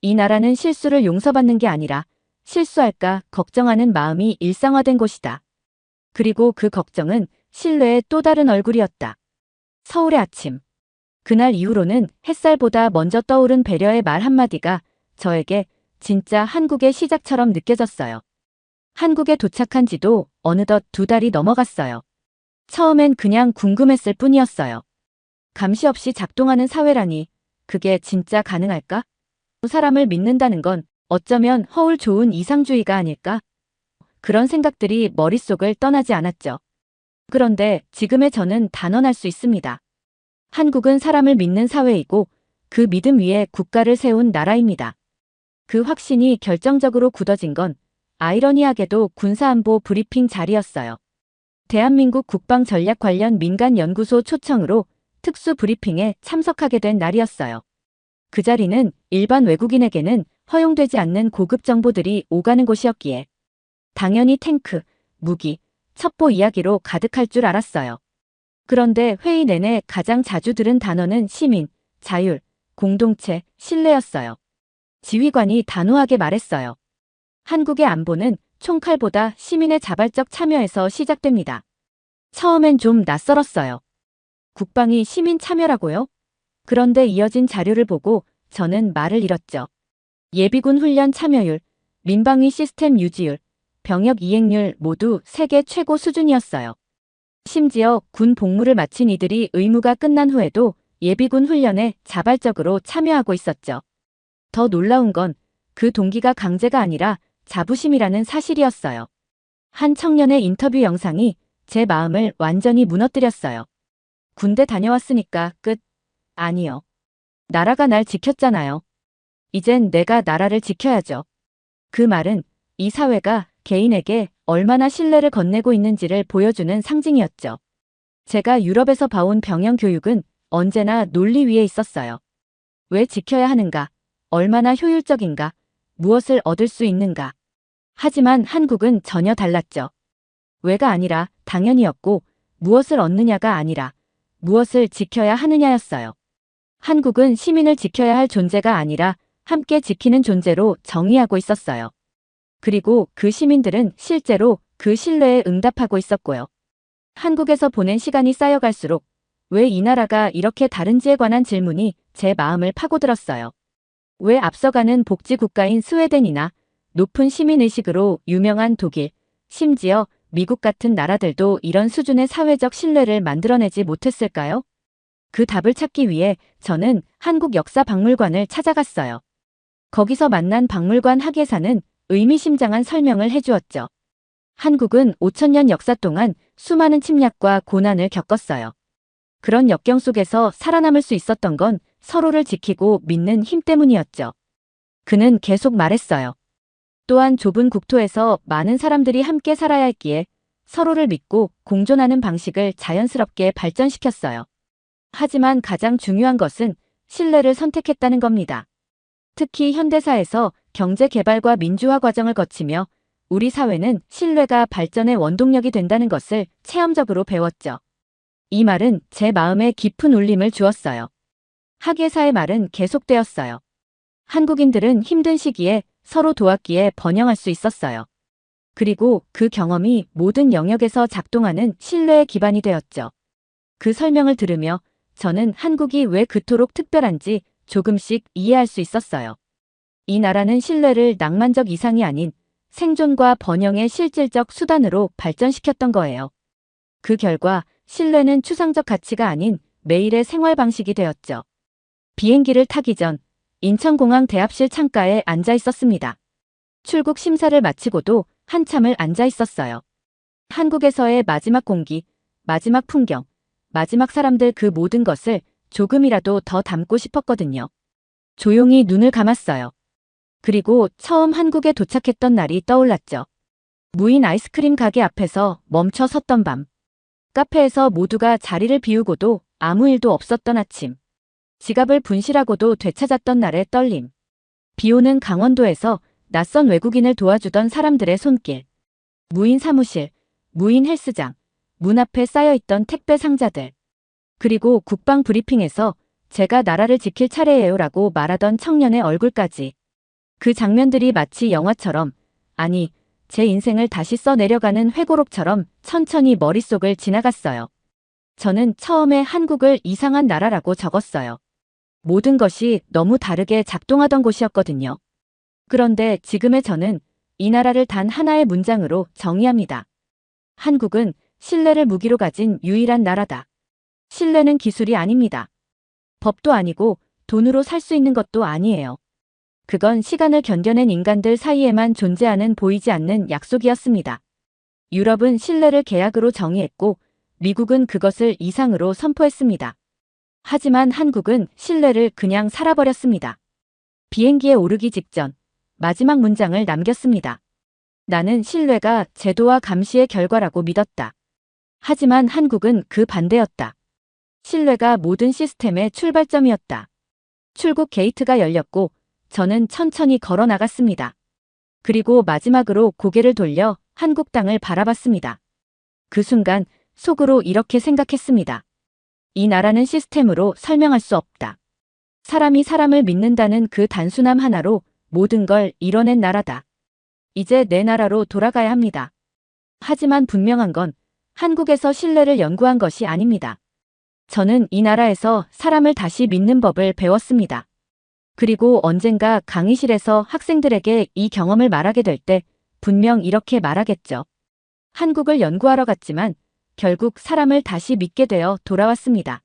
이 나라는 실수를 용서받는 게 아니라 실수할까 걱정하는 마음이 일상화된 곳이다. 그리고 그 걱정은 신뢰의 또 다른 얼굴이었다. 서울의 아침. 그날 이후로는 햇살보다 먼저 떠오른 배려의 말 한마디가 저에게 진짜 한국의 시작처럼 느껴졌어요. 한국에 도착한 지도 어느덧 2달이 넘어갔어요. 처음엔 그냥 궁금했을 뿐이었어요. 감시 없이 작동하는 사회라니 그게 진짜 가능할까? 사람을 믿는다는 건 어쩌면 허울 좋은 이상주의가 아닐까? 그런 생각들이 머릿속을 떠나지 않았죠. 그런데 지금의 저는 단언할 수 있습니다. 한국은 사람을 믿는 사회이고 그 믿음 위에 국가를 세운 나라입니다. 그 확신이 결정적으로 굳어진 건 아이러니하게도 군사안보 브리핑 자리였어요. 대한민국 국방전략 관련 민간연구소 초청으로 특수 브리핑에 참석하게 된 날이었어요. 그 자리는 일반 외국인에게는 허용되지 않는 고급 정보들이 오가는 곳이었기에 당연히 탱크, 무기, 첩보 이야기로 가득할 줄 알았어요. 그런데 회의 내내 가장 자주 들은 단어는 시민, 자율, 공동체, 신뢰였어요. 지휘관이 단호하게 말했어요. 한국의 안보는 총칼보다 시민의 자발적 참여에서 시작됩니다. 처음엔 좀 낯설었어요. 국방이 시민 참여라고요? 그런데 이어진 자료를 보고 저는 말을 잃었죠. 예비군 훈련 참여율, 민방위 시스템 유지율, 병역 이행률 모두 세계 최고 수준이었어요. 심지어 군 복무를 마친 이들이 의무가 끝난 후에도 예비군 훈련에 자발적으로 참여하고 있었죠. 더 놀라운 건 그 동기가 강제가 아니라 자부심이라는 사실이었어요. 한 청년의 인터뷰 영상이 제 마음을 완전히 무너뜨렸어요. 군대 다녀왔으니까 끝. 아니요. 나라가 날 지켰잖아요. 이젠 내가 나라를 지켜야죠. 그 말은 이 사회가 개인에게 얼마나 신뢰를 건네고 있는지를 보여주는 상징이었죠. 제가 유럽에서 봐온 병영 교육은 언제나 논리 위에 있었어요. 왜 지켜야 하는가? 얼마나 효율적인가? 무엇을 얻을 수 있는가? 하지만 한국은 전혀 달랐죠. 왜가 아니라 당연이었고, 무엇을 얻느냐가 아니라 무엇을 지켜야 하느냐였어요. 한국은 시민을 지켜야 할 존재가 아니라 함께 지키는 존재로 정의하고 있었어요. 그리고 그 시민들은 실제로 그 신뢰에 응답하고 있었고요. 한국에서 보낸 시간이 쌓여갈수록 왜 이 나라가 이렇게 다른지에 관한 질문이 제 마음을 파고들었어요. 왜 앞서가는 복지국가인 스웨덴이나 높은 시민의식으로 유명한 독일, 심지어 미국 같은 나라들도 이런 수준의 사회적 신뢰를 만들어내지 못했을까요? 그 답을 찾기 위해 저는 한국역사박물관을 찾아갔어요. 거기서 만난 박물관 학예사는 의미심장한 설명을 해주었죠. 한국은 5,000년 역사 동안 수많은 침략과 고난을 겪었어요. 그런 역경 속에서 살아남을 수 있었던 건 서로를 지키고 믿는 힘 때문이었죠. 그는 계속 말했어요. 또한 좁은 국토에서 많은 사람들이 함께 살아야 했기에 서로를 믿고 공존하는 방식을 자연스럽게 발전시켰어요. 하지만 가장 중요한 것은 신뢰를 선택했다는 겁니다. 특히 현대사에서 경제 개발과 민주화 과정을 거치며 우리 사회는 신뢰가 발전의 원동력이 된다는 것을 체험적으로 배웠죠. 이 말은 제 마음에 깊은 울림을 주었어요. 학예사의 말은 계속되었어요. 한국인들은 힘든 시기에 서로 도왔기에 번영할 수 있었어요. 그리고 그 경험이 모든 영역에서 작동하는 신뢰의 기반이 되었죠. 그 설명을 들으며 저는 한국이 왜 그토록 특별한지 조금씩 이해할 수 있었어요. 이 나라는 신뢰를 낭만적 이상이 아닌 생존과 번영의 실질적 수단으로 발전시켰던 거예요. 그 결과 신뢰는 추상적 가치가 아닌 매일의 생활 방식이 되었죠. 비행기를 타기 전 인천공항 대합실 창가에 앉아 있었습니다. 출국 심사를 마치고도 한참을 앉아 있었어요. 한국에서의 마지막 공기, 마지막 풍경, 마지막 사람들 그 모든 것을 조금이라도 더 담고 싶었거든요. 조용히 눈을 감았어요. 그리고 처음 한국에 도착했던 날이 떠올랐죠. 무인 아이스크림 가게 앞에서 멈춰 섰던 밤. 카페에서 모두가 자리를 비우고도 아무 일도 없었던 아침. 지갑을 분실하고도 되찾았던 날의 떨림. 비오는 강원도에서 낯선 외국인을 도와주던 사람들의 손길. 무인 사무실, 무인 헬스장, 문 앞에 쌓여있던 택배 상자들. 그리고 국방 브리핑에서 제가 나라를 지킬 차례예요라고 말하던 청년의 얼굴까지. 그 장면들이 마치 영화처럼, 아니, 제 인생을 다시 써내려가는 회고록처럼 천천히 머릿속을 지나갔어요. 저는 처음에 한국을 이상한 나라라고 적었어요. 모든 것이 너무 다르게 작동하던 곳이었거든요. 그런데 지금의 저는 이 나라를 단 하나의 문장으로 정의합니다. 한국은 신뢰를 무기로 가진 유일한 나라다. 신뢰는 기술이 아닙니다. 법도 아니고 돈으로 살 수 있는 것도 아니에요. 그건 시간을 견뎌낸 인간들 사이에만 존재하는 보이지 않는 약속이었습니다. 유럽은 신뢰를 계약으로 정의했고 미국은 그것을 이상으로 선포했습니다. 하지만 한국은 신뢰를 그냥 살아버렸습니다. 비행기에 오르기 직전 마지막 문장을 남겼습니다. 나는 신뢰가 제도와 감시의 결과라고 믿었다. 하지만 한국은 그 반대였다. 신뢰가 모든 시스템의 출발점이었다. 출국 게이트가 열렸고 저는 천천히 걸어 나갔습니다. 그리고 마지막으로 고개를 돌려 한국 땅을 바라봤습니다. 그 순간 속으로 이렇게 생각했습니다. 이 나라는 시스템으로 설명할 수 없다. 사람이 사람을 믿는다는 그 단순함 하나로 모든 걸 이뤄낸 나라다. 이제 내 나라로 돌아가야 합니다. 하지만 분명한 건 한국에서 신뢰를 연구한 것이 아닙니다. 저는 이 나라에서 사람을 다시 믿는 법을 배웠습니다. 그리고 언젠가 강의실에서 학생들에게 이 경험을 말하게 될 때 분명 이렇게 말하겠죠. 한국을 연구하러 갔지만 결국 사람을 다시 믿게 되어 돌아왔습니다.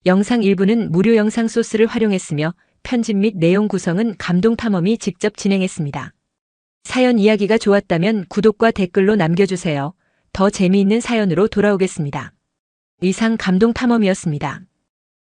영상 일부는 무료 영상 소스를 활용했으며 편집 및 내용 구성은 감동탐험이 직접 진행했습니다. 사연 이야기가 좋았다면 구독과 댓글로 남겨주세요. 더 재미있는 사연으로 돌아오겠습니다. 이상 감동탐험이었습니다.